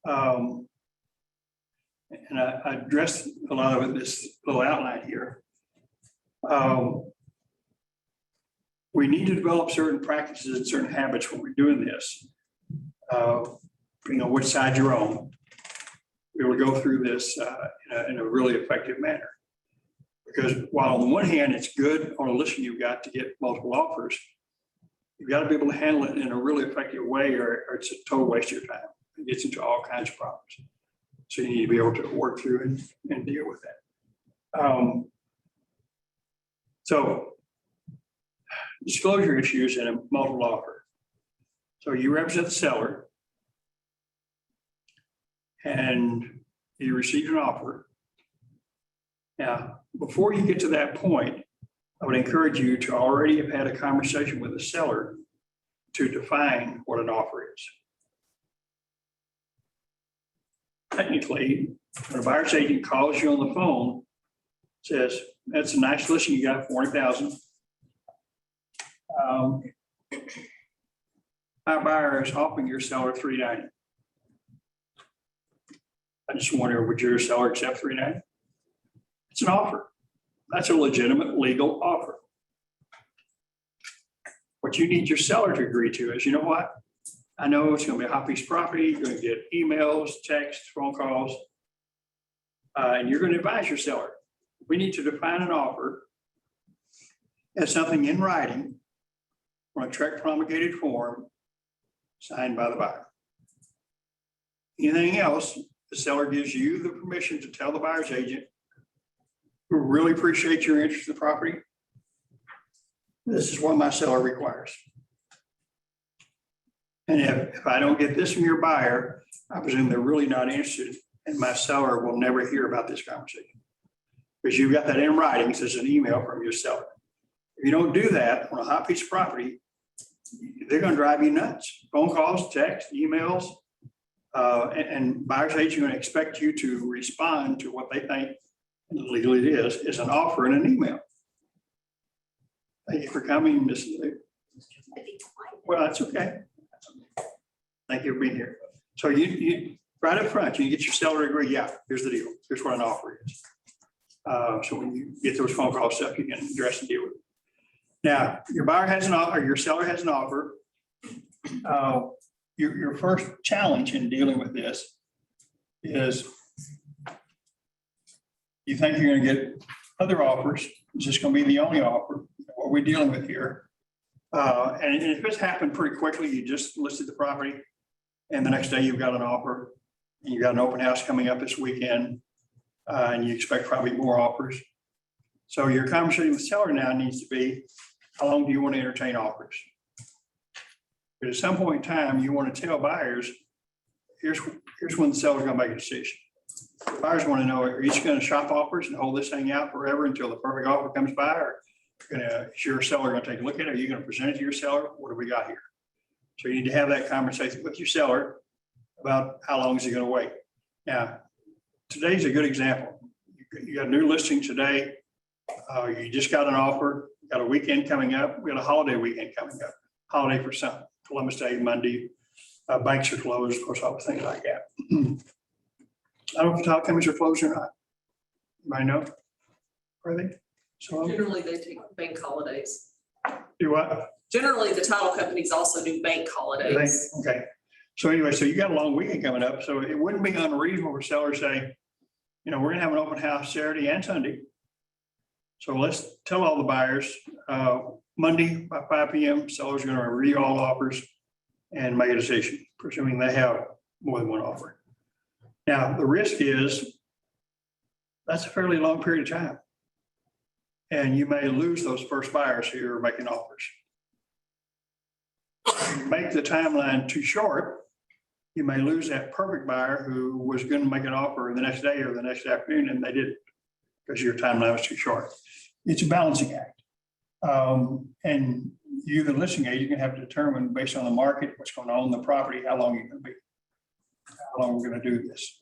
and I addressed a lot of it in this little outline here. We need to develop certain practices and certain habits when we're doing this. Which side you're on. We will go through this in a really effective manner. Because while on the one hand, it's good on a listing you've got to get multiple offers, you've got to be able to handle it in a really effective way or it's a total waste of your time. It gets into all kinds of problems. So you need to be able to work through and deal with that. So disclosure issues in a multiple offer. So you represent the seller and you received an offer. Now, before you get to that point, I would encourage you to already have had a conversation with the seller to define what an offer is. Technically, when a buyer's agent calls you on the phone, says, that's a nice listing, you got 40,000. Our buyer is offering your seller $390. I just wonder, would your seller accept $390? It's an offer. That's a legitimate legal offer. What you need your seller to agree to is, you know what? I know it's going to be a hot piece of property. You're going to get emails, texts, phone calls, and you're going to advise your seller. We need to define an offer as something in writing on a check promulgated form signed by the buyer. Anything else, the seller gives you the permission to tell the buyer's agent, we really appreciate your interest in the property. This is what my seller requires. And if I don't get this from your buyer, I presume they're really not interested and my seller will never hear about this conversation. Because you've got that in writing, it says an email from your seller. If you don't do that on a hot piece of property, they're going to drive you nuts. Phone calls, text, emails, and buyer's agent are going to expect you to respond to what they think legally it is an offer and an email. Thank you for coming, Ms. Lou. Well, that's okay. Thank you for being here. So you right up front, you get your seller to agree, yeah, here's the deal. Here's what an offer is. So when you get those phone call stuff, you can address and deal with it. Now, your buyer has an offer, your seller has an offer. Your first challenge in dealing with this is you think you're going to get other offers. Is this going to be the only offer? What we're dealing with here. And if it's happened pretty quickly, you just listed the property and the next day you've got an offer and you've got an open house coming up this weekend and you expect probably more offers. So your conversation with the seller now needs to be, how long do you want to entertain offers? But at some point in time, you want to tell buyers, here's when the seller's going to make a decision. Buyers want to know, are you just going to shop offers and hold this thing out forever until the perfect offer comes by? Or is your seller going to take a look at it? Are you going to present it to your seller? What do we got here? So you need to have that conversation with your seller about how long is he going to wait. Now, today's a good example. You got a new listing today. You just got an offer, got a weekend coming up. We got a holiday weekend coming up. Holiday for some, Columbus Day, Monday. Banks are closed, of course, all the things like that. I don't know if the companies are closed or not. I know. Are they? So Generally, they take bank holidays. do what? Generally, the title companies also do bank Do holidays. they? Okay. So anyway, so you got a long weekend coming up, so it wouldn't be unreasonable for sellers to say, you know, we're gonna have an open house Saturday and Sunday. So let's tell all the buyers, Monday by 5 PM, sellers are gonna review all offers and make a decision, presuming they have more than one offer. Now, the risk is that's a fairly long period of time. And you may lose those first buyers who are making offers. If you make the timeline too short, you may lose that perfect buyer who was going to make an offer the next day or the next afternoon, and they didn't because your timeline was too short. It's a balancing act. And you, the listing agent, can have to determine based on the market, what's going on in the property, how long you're going to be, how long we're going to do this.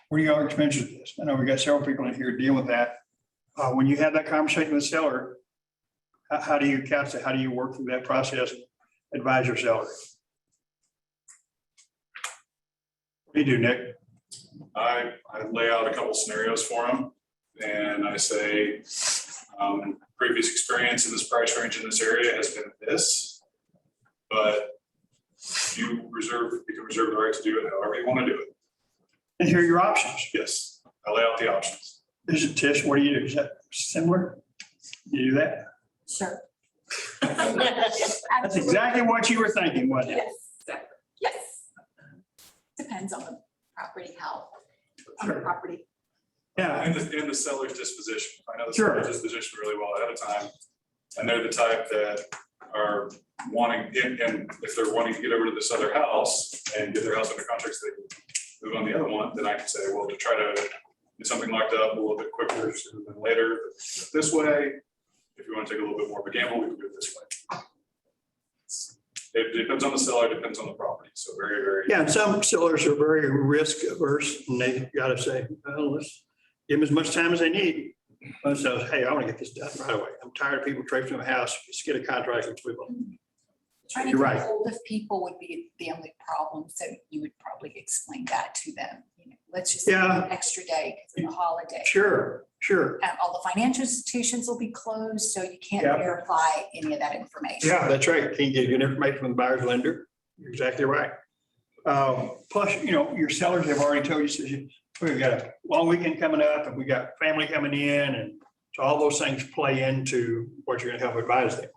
What are your expenses of this? I know we got several people in here dealing with that. When you have that conversation with the seller, how do you couch it? How do you work through that process? Advise your seller. What do you do, Nick? I lay out a couple scenarios for them and I say, previous experience in this price range in this area has been this, but you can reserve the right to do it however you want to do it. And here are your options. Yes, I lay out the options. This is Tish. What do you do? Is that similar? You do that? Sure. That's exactly what you were thinking, wasn't it? Yes. Depends on the property health, on the Sure. property. Yeah. And the seller's disposition. I know the Sure. seller's disposition really well ahead of time. And they're the type that are wanting, and if they're wanting to get over to this other house and get their house under contract, so they can move on the other one, then I can say, well, to try to get something locked up a little bit quicker sooner than later, this way. If you want to take a little bit more of a gamble, we can do it this way. It depends on the seller, depends on the property. So very, very. Yeah, and some sellers are very risk averse and they gotta say, well, let's give them as much time as they need. But so, hey, I want to get this done right away. I'm tired of people traipsing the house. Just get a contract and move on. Trying to You're get right. hold of people would be the only problem, so you would probably explain that to them. You know, let's just give you Yeah. an extra day because of the holiday. Sure. All the financial institutions will be closed, so you can't Yeah. verify any of that information. Yeah, that's right. Can you get good information from the buyer's lender? You're exactly right. Plus, you know, your sellers have already told you, says, we've got a long weekend coming up and we got family coming in. And so all those things play into what you're gonna help advise them.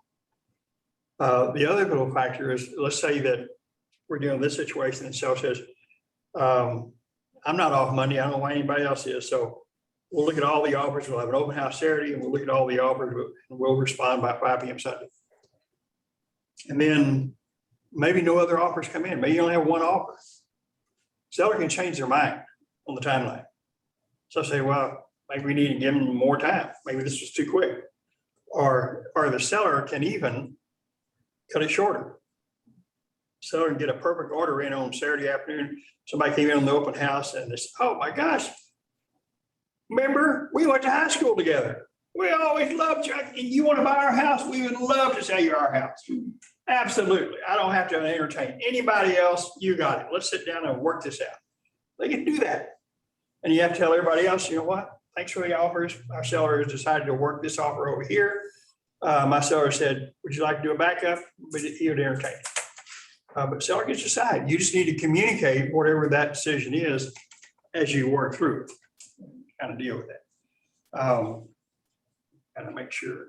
The other little factor is, let's say that we're dealing with this situation and seller says, I'm not off Monday. I don't know why anybody else is. So we'll look at all the offers. We'll have an open house Saturday and we'll look at all the offers and we'll respond by 5 PM Sunday. And then maybe no other offers come in. Maybe you only have one offer. Seller can change their mind on the timeline. So say, well, maybe we need to give them more time. Maybe this was too quick. Or the seller can even cut it shorter. Seller can get a perfect order in on Saturday afternoon. Somebody came in on the open house and they said, oh my gosh, remember, we went to high school together. We always loved you. You want to buy our house? We would love to sell you our house. Absolutely. I don't have to entertain anybody else. You got it. Let's sit down and work this out. They can do that. And you have to tell everybody else, you know what? Thanks for the offers. Our seller has decided to work this offer over here. My seller said, would you like to do a backup? But he would entertain it. But seller gets to decide. You just need to communicate whatever that decision is as you work through it. Kind of deal with that. Kind of make sure.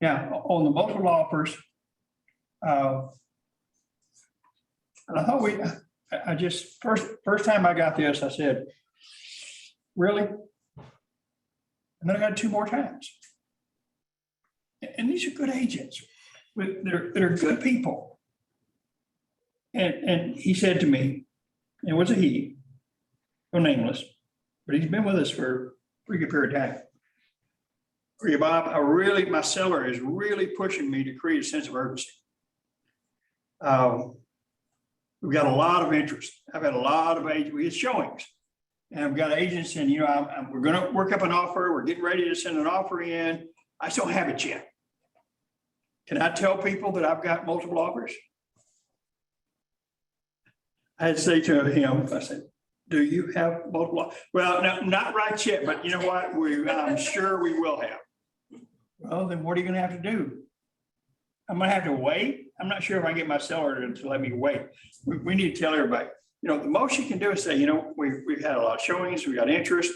Yeah, on the multiple offers. And I thought I just, first time I got this, I said, really? And then I got 2 more times. And these are good agents. They're good people. And he said to me, it was a he, no nameless, but he's been with us for a pretty good period of time. For you, Bob, my seller is really pushing me to create a sense of urgency. We've got a lot of interest. I've had a lot of agents, we get showings. And I've got agents saying, you know, we're going to work up an offer. We're getting ready to send an offer in. I just don't have it yet. Can I tell people that I've got multiple offers? I had to say to him, I said, Do you have multiple? Well, no, not right yet, but you know what? I'm sure we will have. Well, then what are you gonna have to do? I'm gonna have to wait. I'm not sure if I can get my seller to let me wait. We need to tell everybody, the most you can do is say, we've had a lot of showings, we got interest.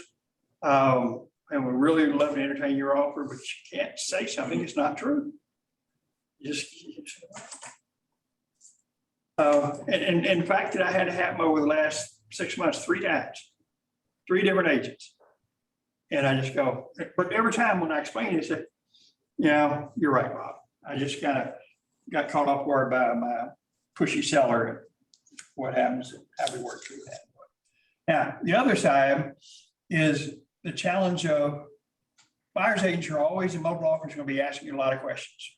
And we really love to entertain your offer, but you can't say something that's not true. Just. And the fact that I had it happen over the last 6 months, 3 times, 3 different agents. And I just go, but every time when I explain it, I say, yeah, you're right, Bob. I just kind of got caught off guard by my pushy seller and what happens, how we work through that. Now, the other side is the challenge of buyer's agents are always in multiple offers going to be asking you a lot of questions.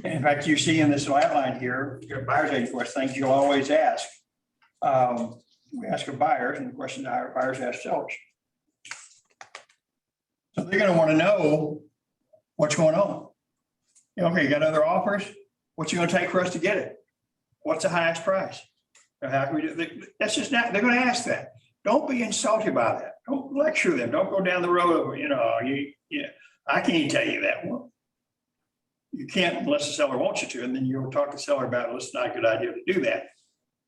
In fact, you see in this outline here, your buyer's agent question, things you'll always ask. We ask our buyers, and the questions our buyers ask sellers. So they're going to want to know what's going on. Okay, you got other offers? What's you going to take for us to get it? What's the highest price? How can we do? That's just not. They're going to ask that. Don't be insulted by that. Don't lecture them. Don't go down the road of, I can't tell you that one. You can't unless the seller wants you to, and then you'll talk to the seller about it. It's not a good idea to do that.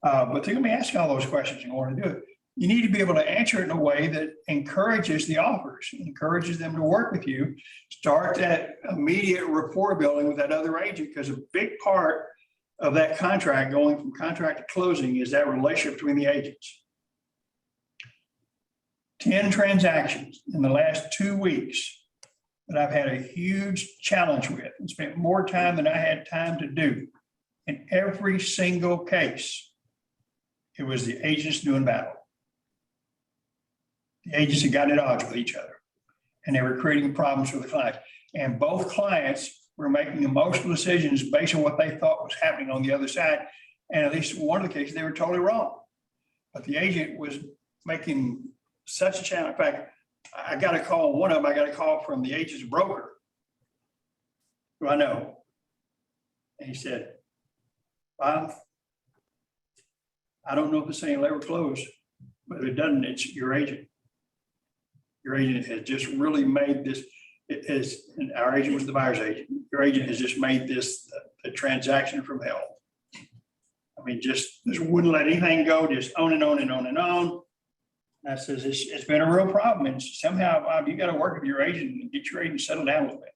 But they're going to be asking all those questions and want to do it. You need to be able to answer it in a way that encourages the offers, encourages them to work with you. Start that immediate rapport building with that other agent, because a big part of that contract, going from contract to closing, is that relationship between the agents. 10 transactions in the last 2 weeks that I've had a huge challenge with and spent more time than I had time to do. In every single case, it was the agents doing battle. The agents had gotten at odds with each other, and they were creating problems for the clients. And both clients were making emotional decisions based on what they thought was happening on the other side. And at least in one of the cases, they were totally wrong. But the agent was making such a challenge. In fact, I got a call, one of them, I got a call from the agent's broker, who I know. And he said, Bob, I don't know if this thing will ever close, but if it doesn't, it's your agent. Your agent has just really made this, and our agent was the buyer's agent. Your agent has just made this a transaction from hell. I mean, just wouldn't let anything go, just on and on and on and on. And I says, it's been a real problem. And somehow, Bob, you got to work with your agent and get your agent settled down a little bit.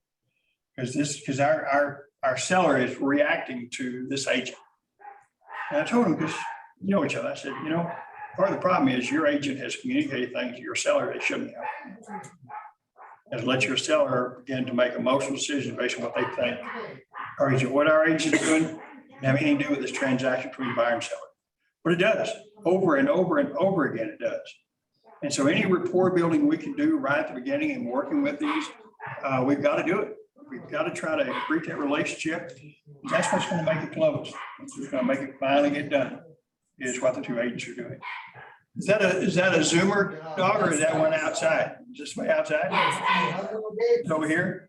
Because our seller is reacting to this agent. And I told him, because you know each other, I said, part of the problem is your agent has communicated things to your seller they shouldn't have. And let your seller begin to make emotional decisions based on what they think. What our agent is doing doesn't have anything to do with this transaction between buyer and seller. But it does. Over and over and over again, it does. And so any rapport building we can do right at the beginning and working with these, we've got to do it. We've got to try to create that relationship. That's what's going to make it close. It's going to make it finally get done, is what the 2 agents are doing. Is that a Zoomer dog, or is that one outside? Is this way outside? It's over here?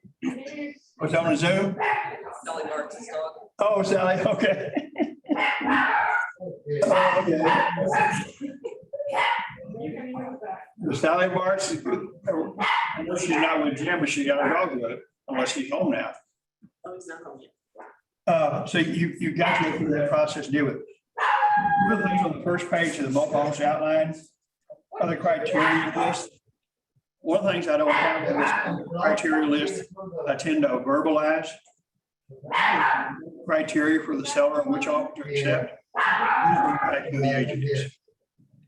What's on a Zoom? Sally Marks' dog. Oh, Sally, okay. Sally Marks, unless she's not with Jim, but she got her dog with it, unless he's home now. Oh, he's not home yet. So you got to go through that process, deal with it. One of the things on the first page of the multi-policy outline, other criteria list. One of the things I don't have in this criteria list, I tend to verbalize criteria for the seller and which offer to accept. Back to the agent is.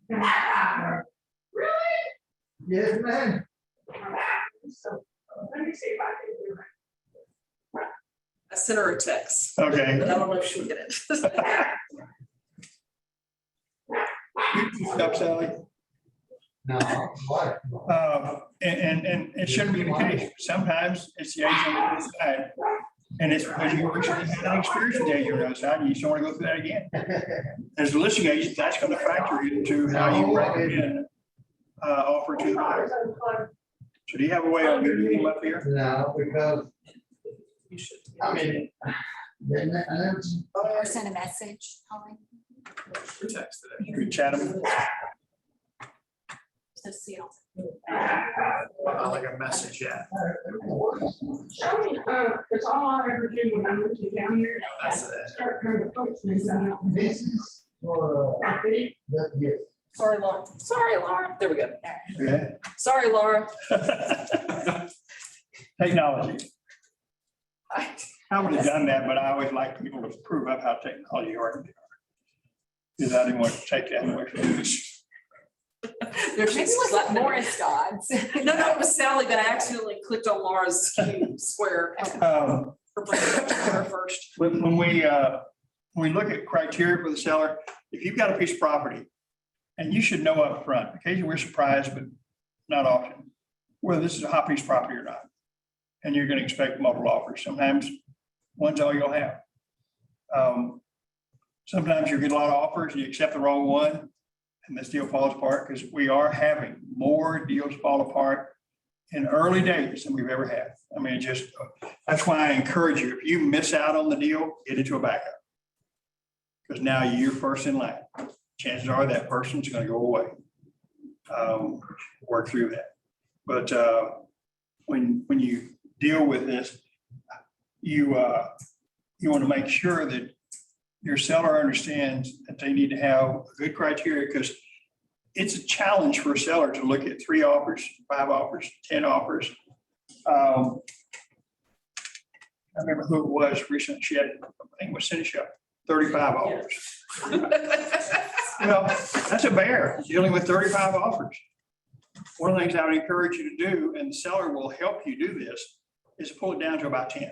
Really? Yes, ma'am. I sent her a text. Okay. But I don't know if she'll get it. Stop, Sally. No. And it shouldn't be the case. Sometimes it's the agent on the other side. And it's because you recently had an experience with the agent on the other side, and you just don't want to go through that again. As a listing agent, that's going to factor into how you recommend offer to the buyer. So do you have a way of getting him up here? No, because, You should. I mean, Or send a message, Holly. Text today. You could chat him. To see. Like a message, yeah. It's all I ever do when I moved down here. Start trying to focus things out. This is for, yes. Sorry, Laura. Sorry, Laura. There we go. Yeah. Sorry, Laura. Technology. I would have done that, but I always like people to prove up how technology works. Because I didn't want to take that away from you. There's Maybe it was Morris dogs. No, it was Sally, but I accidentally clicked on Laura's square. Um, Her her first. When we look at criteria for the seller, if you've got a piece of property, and you should know up front. Occasionally we're surprised, but not often, whether this is a hot piece of property or not. And you're going to expect multiple offers. Sometimes one's all you'll have. Sometimes you get a lot of offers and you accept the wrong one, and this deal falls apart, because we are having more deals fall apart in early days than we've ever had. I mean, that's why I encourage you, if you miss out on the deal, get into a backup. Because now you're first in line. Chances are that person's going to go away. Work through that. But when you deal with this, you want to make sure that your seller understands that they need to have a good criteria, because it's a challenge for a seller to look at 3 offers, 5 offers, 10 offers. I remember who it was recently. She had, I think it was Cindy, 35 offers. Well, that's a bear dealing with 35 offers. One of the things I would encourage you to do, and the seller will help you do this, is pull it down to about 10.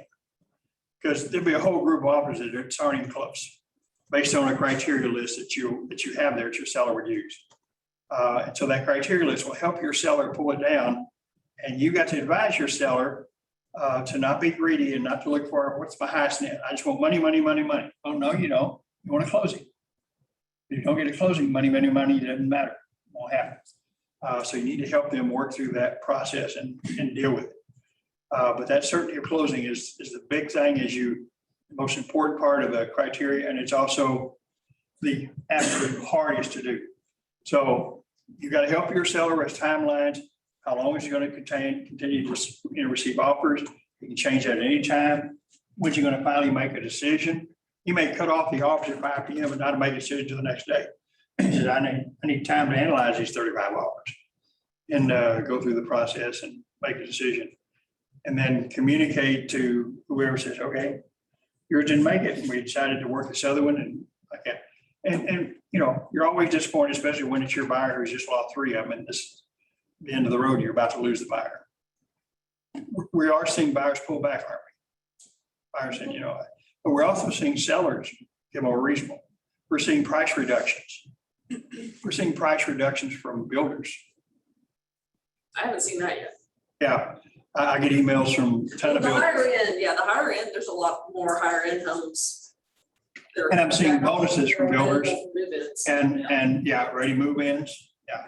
Because there'll be a whole group of offers that aren't even close, based on a criteria list that you have there that your seller would use. And so that criteria list will help your seller pull it down. And you got to advise your seller to not be greedy and not to look for what's my highest net. I just want money, money, money, money. Oh, no, you don't. You want a closing. If you don't get a closing, money, money, money, it doesn't matter. It won't happen. So you need to help them work through that process and deal with it. But that certainty of closing is the big thing, the most important part of the criteria, and it's also the absolute hardest to do. So you got to help your seller with timelines. How long is he going to continue to receive offers? You can change that at any time. When you're going to finally make a decision, you may cut off the offers at 5 p.m. and not make a decision until the next day. He says, I need time to analyze these 35 offers and go through the process and make a decision. And then communicate to whoever says, okay, yours didn't make it, and we decided to work this other one, and like that. And you're always disappointed, especially when it's your buyer who's just lost 3 of them, and this the end of the road, you're about to lose the buyer. We are seeing buyers pull back, aren't we? Buyers saying, but we're also seeing sellers get more reasonable. We're seeing price reductions. We're seeing price reductions from builders. I haven't seen that yet. Yeah, I get emails from a ton of The builders. higher end, the higher end, there's a lot more higher end homes. that are- And I'm seeing bonuses from builders Move-ins. and ready move-ins, yeah.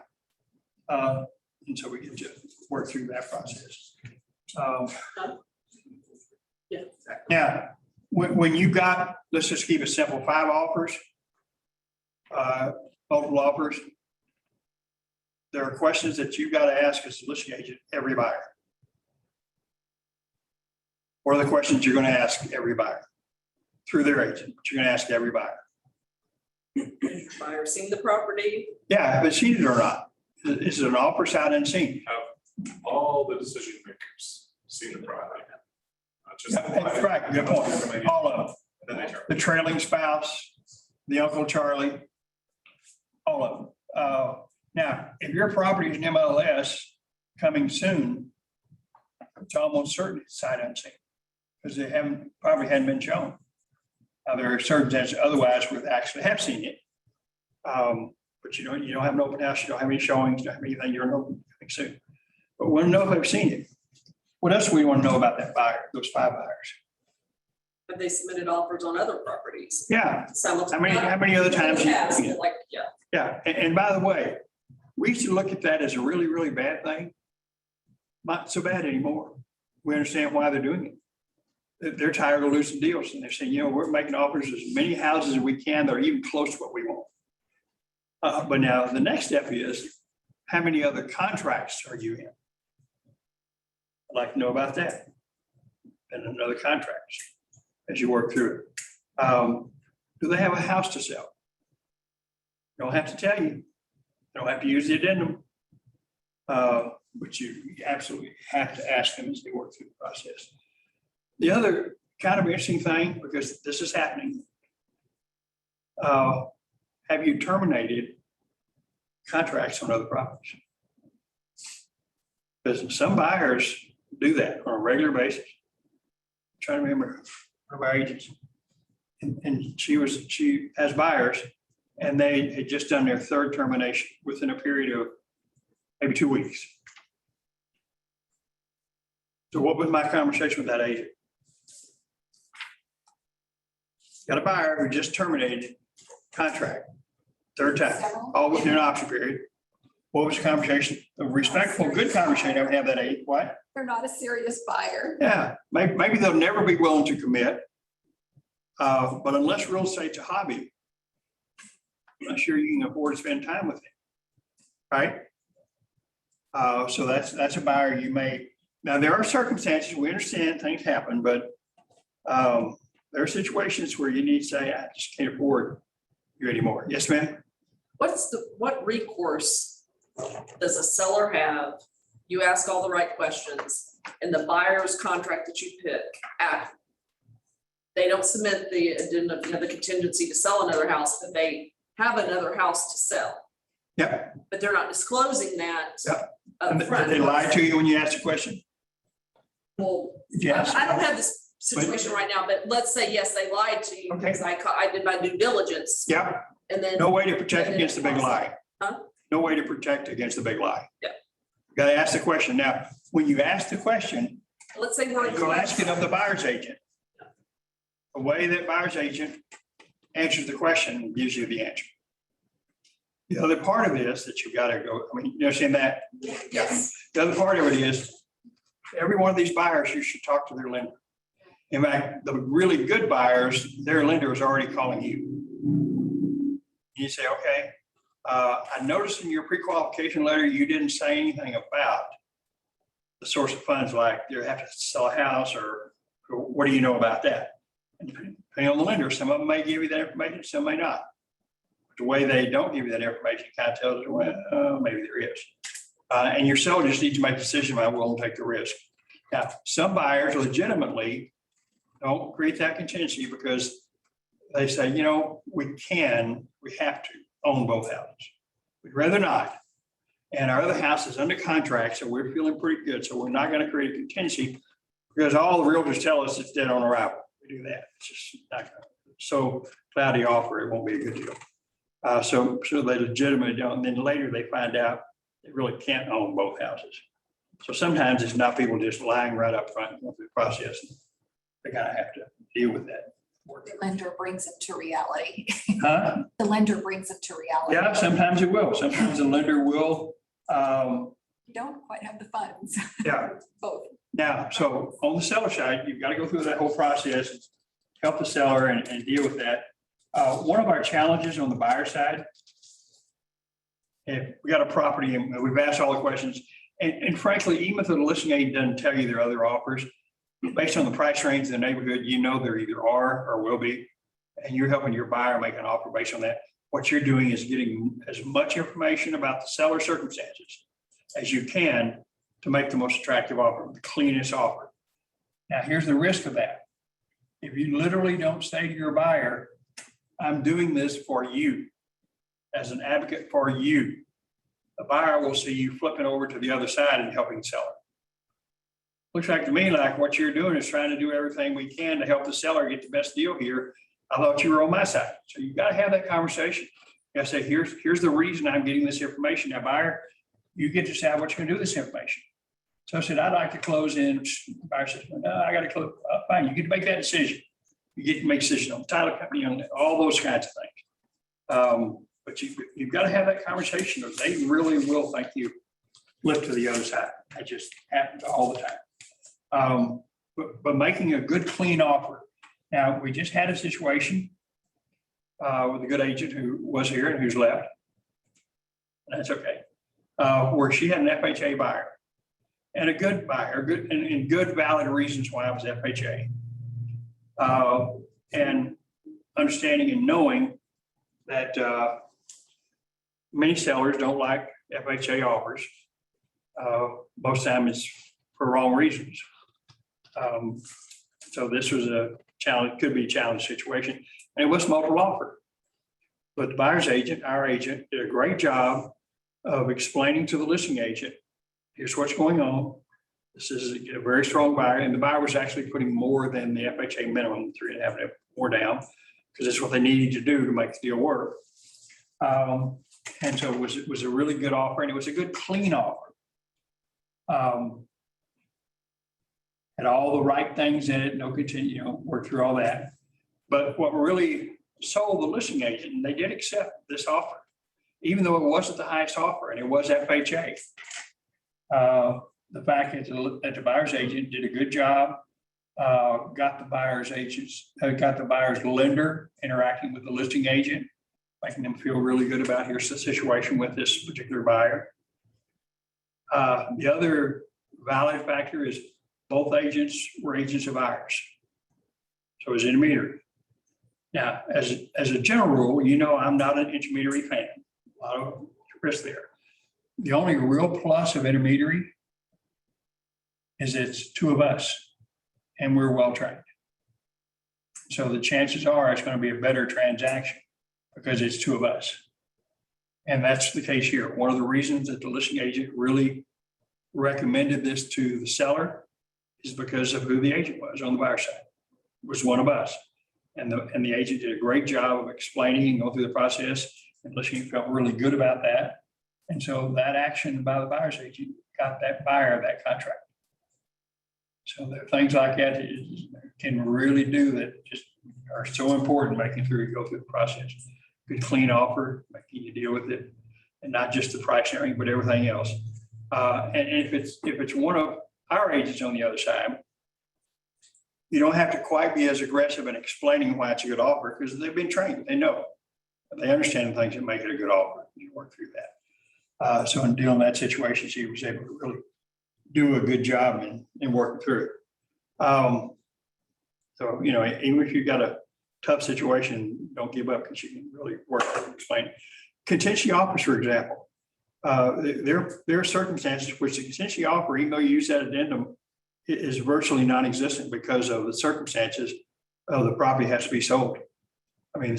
And so we get to work through that process. Yeah. Yeah, when you got, let's just keep it simple, 5 offers, multiple offers, there are questions that you got to ask as a listing agent, every buyer. What are the questions you're going to ask every buyer through their agent? But you're going to ask every buyer. Buyer seen the property. Yeah, have they seen it or not? Is it an offer sight unseen? All the decision makers see the product. Not just. That's right, good point. All of them. The trailing spouse, the Uncle Charlie, all of them. Now, if your property is an MLS coming soon, it's almost certain it's sight unseen, because they probably hadn't been shown. There are circumstances otherwise we actually have seen it. But you don't have an open house, you don't have any showings, you don't have anything, you're coming soon. But we want to know if they've seen it. What else do we want to know about that buyer, those 5 buyers? Have they submitted offers on other properties? Yeah, Simultaneously. how many other times? Like, yeah. Yeah, and by the way, we used to look at that as a really, really bad thing. Not so bad anymore. We understand why they're doing it. They're tired of losing deals, and they're saying, we're making offers as many houses as we can that are even close to what we want. But now the next step is, how many other contracts are you in? I'd like to know about that. And another contracts as you work through it. Do they have a house to sell? Don't have to tell you. Don't have to use the addendum. But you absolutely have to ask them as they work through the process. The other kind of interesting thing, because this is happening, have you terminated contracts on other properties? Because some buyers do that on a regular basis. I'm trying to remember one of our agents. And she has buyers, and they had just done their third termination within a period of maybe 2 weeks. So what was my conversation with that agent? Got a buyer who just terminated contract, third time, all within an option period. What was the conversation? A respectful, good conversation I would have that agent. What? They're not a serious buyer. Yeah, maybe they'll never be willing to commit. But unless real estate's a hobby, I'm not sure you can afford to spend time with them, right? So that's a buyer you may, now there are circumstances, we understand things happen, but there are situations where you need to say, I just can't afford you anymore. Yes, ma'am? What recourse does a seller have? You ask all the right questions and the buyer's contract that you pick, they don't submit the addendum, the contingency to sell another house, but they have another house to sell. Yeah. But they're not disclosing that And upfront. they lie to you when you ask the question? Well, Yes. I don't have this situation right now, but let's say, yes, they lied to you Okay. because I did my due diligence. Yeah, And then. no way to protect against the big lie. Huh? No way to protect against the big lie. Yeah. You gotta ask the question. Now, when you ask the question, Let's say we're. you'll ask it of the buyer's agent. The way that buyer's agent answers the question gives you the answer. The other part of this that you've got to go, I mean, you understand that? Yes. The other part of it is, every one of these buyers, you should talk to their lender. In fact, the really good buyers, their lender is already calling you. You say, okay, I noticed in your pre-qualification letter, you didn't say anything about the source of funds, like you have to sell a house, or what do you know about that? And depending on the lender, some of them may give you that information, some may not. The way they don't give you that information kind of tells you, well, maybe there is. And your seller just needs to make a decision, I will take the risk. Now, some buyers legitimately don't create that contingency because they say, you know, we have to own both houses. We'd rather not. And our other house is under contract, so we're feeling pretty good. So we're not going to create a contingency because all the realtors tell us it's dead on arrival. We do that. It's just not going to. So cloudy offer, it won't be a good deal. So they legitimately don't. And then later they find out they really can't own both houses. So sometimes it's not people just lying right up front through the process. They kind of have to deal with that. The lender brings it to reality. Huh? The lender brings it to reality. Yeah, sometimes it will. Sometimes the lender will. You don't quite have the funds. Yeah. Both. Now, so on the seller side, you've got to go through that whole process, help the seller and deal with that. One of our challenges on the buyer side, if we got a property and we've asked all the questions, and frankly, even if the listing agent doesn't tell you there are other offers, based on the price range in the neighborhood, you know there either are or will be, and you're helping your buyer make an offer based on that. What you're doing is getting as much information about the seller circumstances as you can to make the most attractive offer, the cleanest offer. Now, here's the risk of that. If you literally don't say to your buyer, I'm doing this for you, as an advocate for you, the buyer will see you flipping over to the other side and helping the seller. Looks like to me like what you're doing is trying to do everything we can to help the seller get the best deal here. I thought you were on my side. So you got to have that conversation. You got to say, here's the reason I'm getting this information. Now, buyer, you get to decide what you're going to do with this information. So I said, I'd like to close in. The buyer says, no, I got to close. Fine, you get to make that decision. You get to make a decision on the title company, on all those kinds of things. But you've got to have that conversation, or they really will think you flip to the other side. That just happens all the time. But making a good, clean offer. Now, we just had a situation with a good agent who was here and who's left. That's okay. where she had an FHA buyer and a good buyer, and good valid reasons why it was FHA. And understanding and knowing that many sellers don't like FHA offers. Most time it's for wrong reasons. So this was a challenge, could be a challenge situation, and it was multiple offer. But the buyer's agent, our agent, did a great job of explaining to the listing agent, here's what's going on. This is a very strong buyer, and the buyer was actually putting more than the FHA minimum, 3.5 more down, because that's what they needed to do to make the deal work. And so it was a really good offer, and it was a good clean offer. Had all the right things in it, no continue, work through all that. But what really sold the listing agent, and they did accept this offer, even though it wasn't the highest offer, and it was FHA. The fact that the buyer's agent did a good job, got the buyer's lender interacting with the listing agent, making them feel really good about here's the situation with this particular buyer. The other valid factor is both agents were agents of ours. So it was intermediary. Now, as a general rule, I'm not an intermediary fan. A lot of risk there. The only real plus of intermediary is it's two of us and we're well trained. So the chances are it's going to be a better transaction because it's two of us. And that's the case here. One of the reasons that the listing agent really recommended this to the seller is because of who the agent was on the buyer side. It was one of us. And the agent did a great job of explaining and going through the process, and listing felt really good about that. And so that action by the buyer's agent got that buyer that contract. So there are things like that can really do that just are so important, making sure you go through the process. Good clean offer, making you deal with it, and not just the price sharing, but everything else. And if it's one of our agents on the other side, you don't have to quite be as aggressive in explaining why it's a good offer, because they've been trained, they know. They understand the things that make it a good offer. You work through that. So in dealing with that situation, she was able to really do a good job in working through it. So, even if you've got a tough situation, don't give up, because you can really work through and explain. Contingency offers, for example, there are circumstances which the contingency offer, even though you use that addendum, is virtually non-existent because of the circumstances of the property has to be sold. I mean,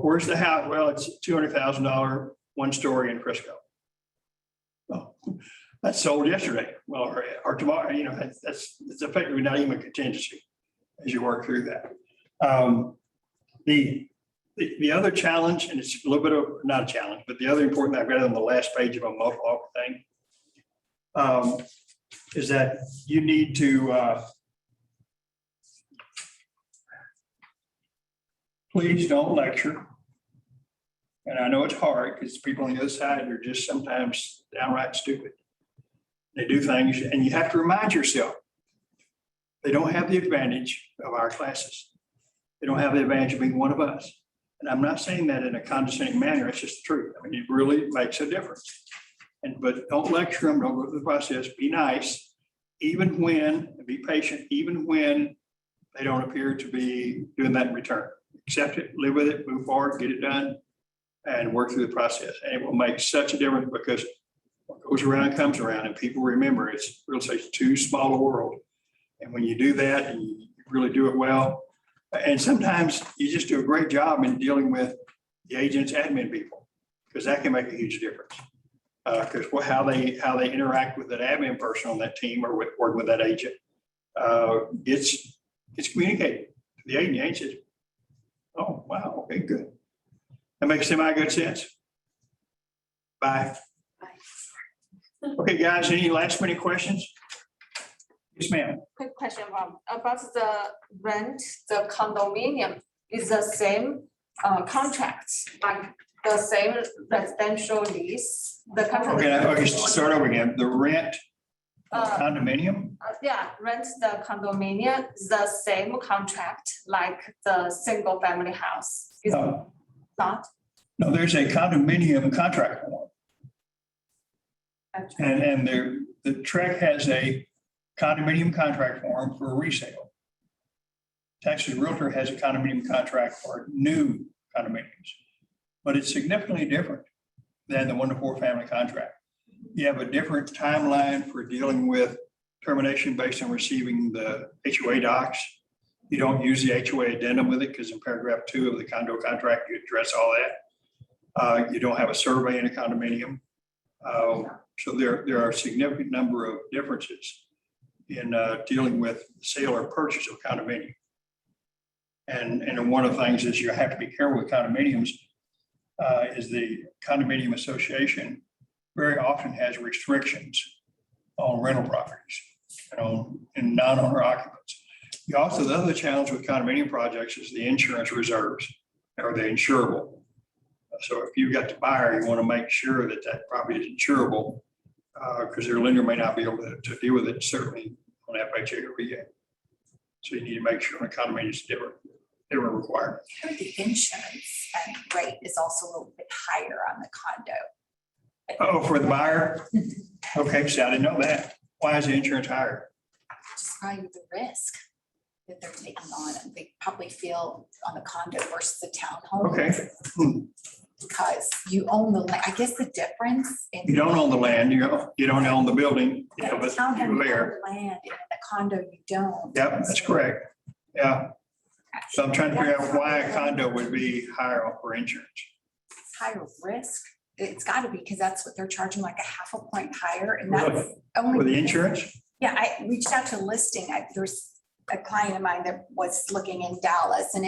where's the house? Well, it's $200,000, one story in Frisco. Well, that's sold yesterday. Well, or tomorrow, it's effectively not even a contingency as you work through that. The other challenge, and it's a little bit of, not a challenge, but the other important, I've got it on the last page of a multiple offer thing, is that you need to please don't lecture. And I know it's hard because people on the other side are just sometimes downright stupid. They do things, and you have to remind yourself, they don't have the advantage of our classes. They don't have the advantage of being one of us. And I'm not saying that in a condescending manner, it's just the truth. I mean, it really makes a difference. But don't lecture them, don't go through the process, be nice, be patient, even when they don't appear to be doing that in return. Accept it, live with it, move forward, get it done, and work through the process. And it will make such a difference, because what goes around comes around, and people remember it's real estate, too small a world. And when you do that and you really do it well, and sometimes you just do a great job in dealing with the agents, admin people, because that can make a huge difference. Because how they interact with that admin person on that team or working with that agent, it's communicated to the agent. The agent says, "Oh, wow, okay, good." That makes semi-good sense. Bye. Okay, guys, any last minute questions? Yes, ma'am. Quick question, Rob, about the rent, the condominium is the same contract, like the same residential lease, the contract. Okay, start over again. The rent condominium? Yeah, rent the condominium, the same contract like the single family house. Is No. not? No, there's a condominium contract form. And the Trek has a condominium contract form for resale. Texas Realtor has a condominium contract for new condominiums, but it's significantly different than the 1-to-4 family contract. You have a different timeline for dealing with termination based on receiving the HOA docs. You don't use the HOA addendum with it because in paragraph 2 of the condo contract, you address all that. You don't have a survey in a condominium. So there are a significant number of differences in dealing with sale or purchase of condominium. And one of the things is you have to be careful with condominiums is the condominium association very often has restrictions on rental properties and non-owner occupants. You also, the other challenge with condominium projects is the insurance reserves or the insurable. So if you've got the buyer, you want to make sure that that property is insurable because their lender may not be able to deal with it, certainly on FHA or VA. So you need to make sure on a condominium is different requirement. The insurance rate is also a little bit higher on the condo. Oh, for the buyer? Okay, so I didn't know that. Why is the insurance higher? Just probably the risk that they're taking on, and they probably feel on the condo versus the townhome. Okay. Because you own the land, I guess the difference. You don't own the land, you don't own the building, Yeah, but townhome, you you're own there. the land, and the condo you don't. Yep, that's correct. Yeah. So I'm trying to figure out why a condo would be higher for insurance. It's higher risk. It's gotta be, because that's what they're charging, like a half a point higher, and that's Really? only. For the insurance? Yeah, I reached out to listing. There's a client of mine that was looking in Dallas, and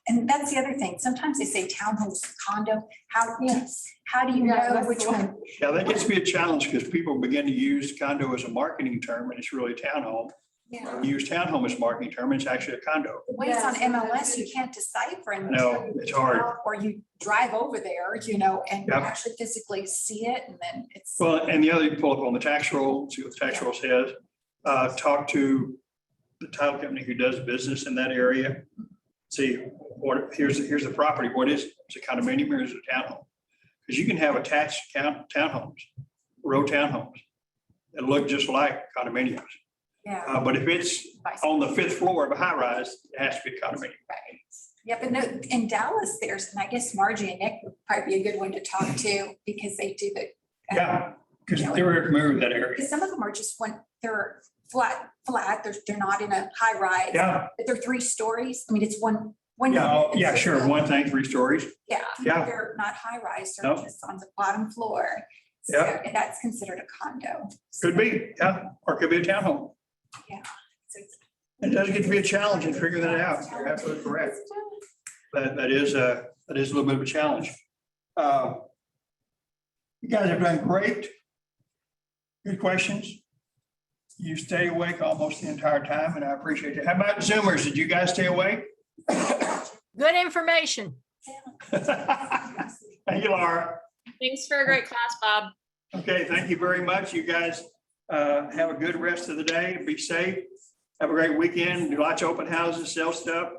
and that's the other thing. Sometimes they say townhomes, condo. How do you Yeah, know that's which the one? Yeah, that gets to be a challenge because people begin to use condo as a marketing term and it's really townhome. Yeah. You use townhome as a marketing term, it's actually a condo. The way it's on Yes, MLS, that's you can't decipher. And No, it's hard. Or you drive over there, and you Yep. actually physically see it, and then it's. Well, and the other, you pull up on the tax roll, see what the tax roll says. Talk to the title company who does business in that area. See, here's the property, what is it? Is it condominium or is it a townhome? Because you can have attached townhomes, row townhomes that look just like condominiums. Yeah. But if it's on the 5th floor of a high rise, it has to be a condominium. Right. Yeah, but no, in Dallas, and I guess Margie and Nick would probably be a good one to talk to, because they do the. Yeah, because they're very familiar with that area. Because some of them are just they're flat, they're not in a high rise. Yeah, But they're 3 stories. I mean, it's one. yeah, sure. One thing, 3 stories. Yeah. Yeah. They're not high rise, they're Nope. just on the bottom floor. So, Yeah. and that's considered a condo. Could be, yeah, or it could be a townhome. Yeah. So it's- It does get to be a challenge in figuring that out. You're absolutely correct. That is a little bit of a challenge. You guys have done great. Good questions. You stay awake almost the entire time, and I appreciate it. How about Zoomers? Did you guys stay awake? Good information. Thank you, Laura. Thanks for a great class, Bob. Okay, thank you very much. You guys have a good rest of the day. Be safe. Have a great weekend. Do lots of open houses, sell stuff.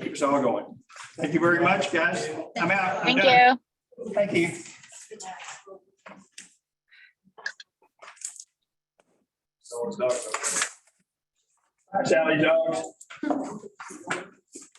Keep us all going. Thank you very much, guys. I'm out. I'm Thank done. you. Thank you. So it's dogs. Hi, Sally dogs.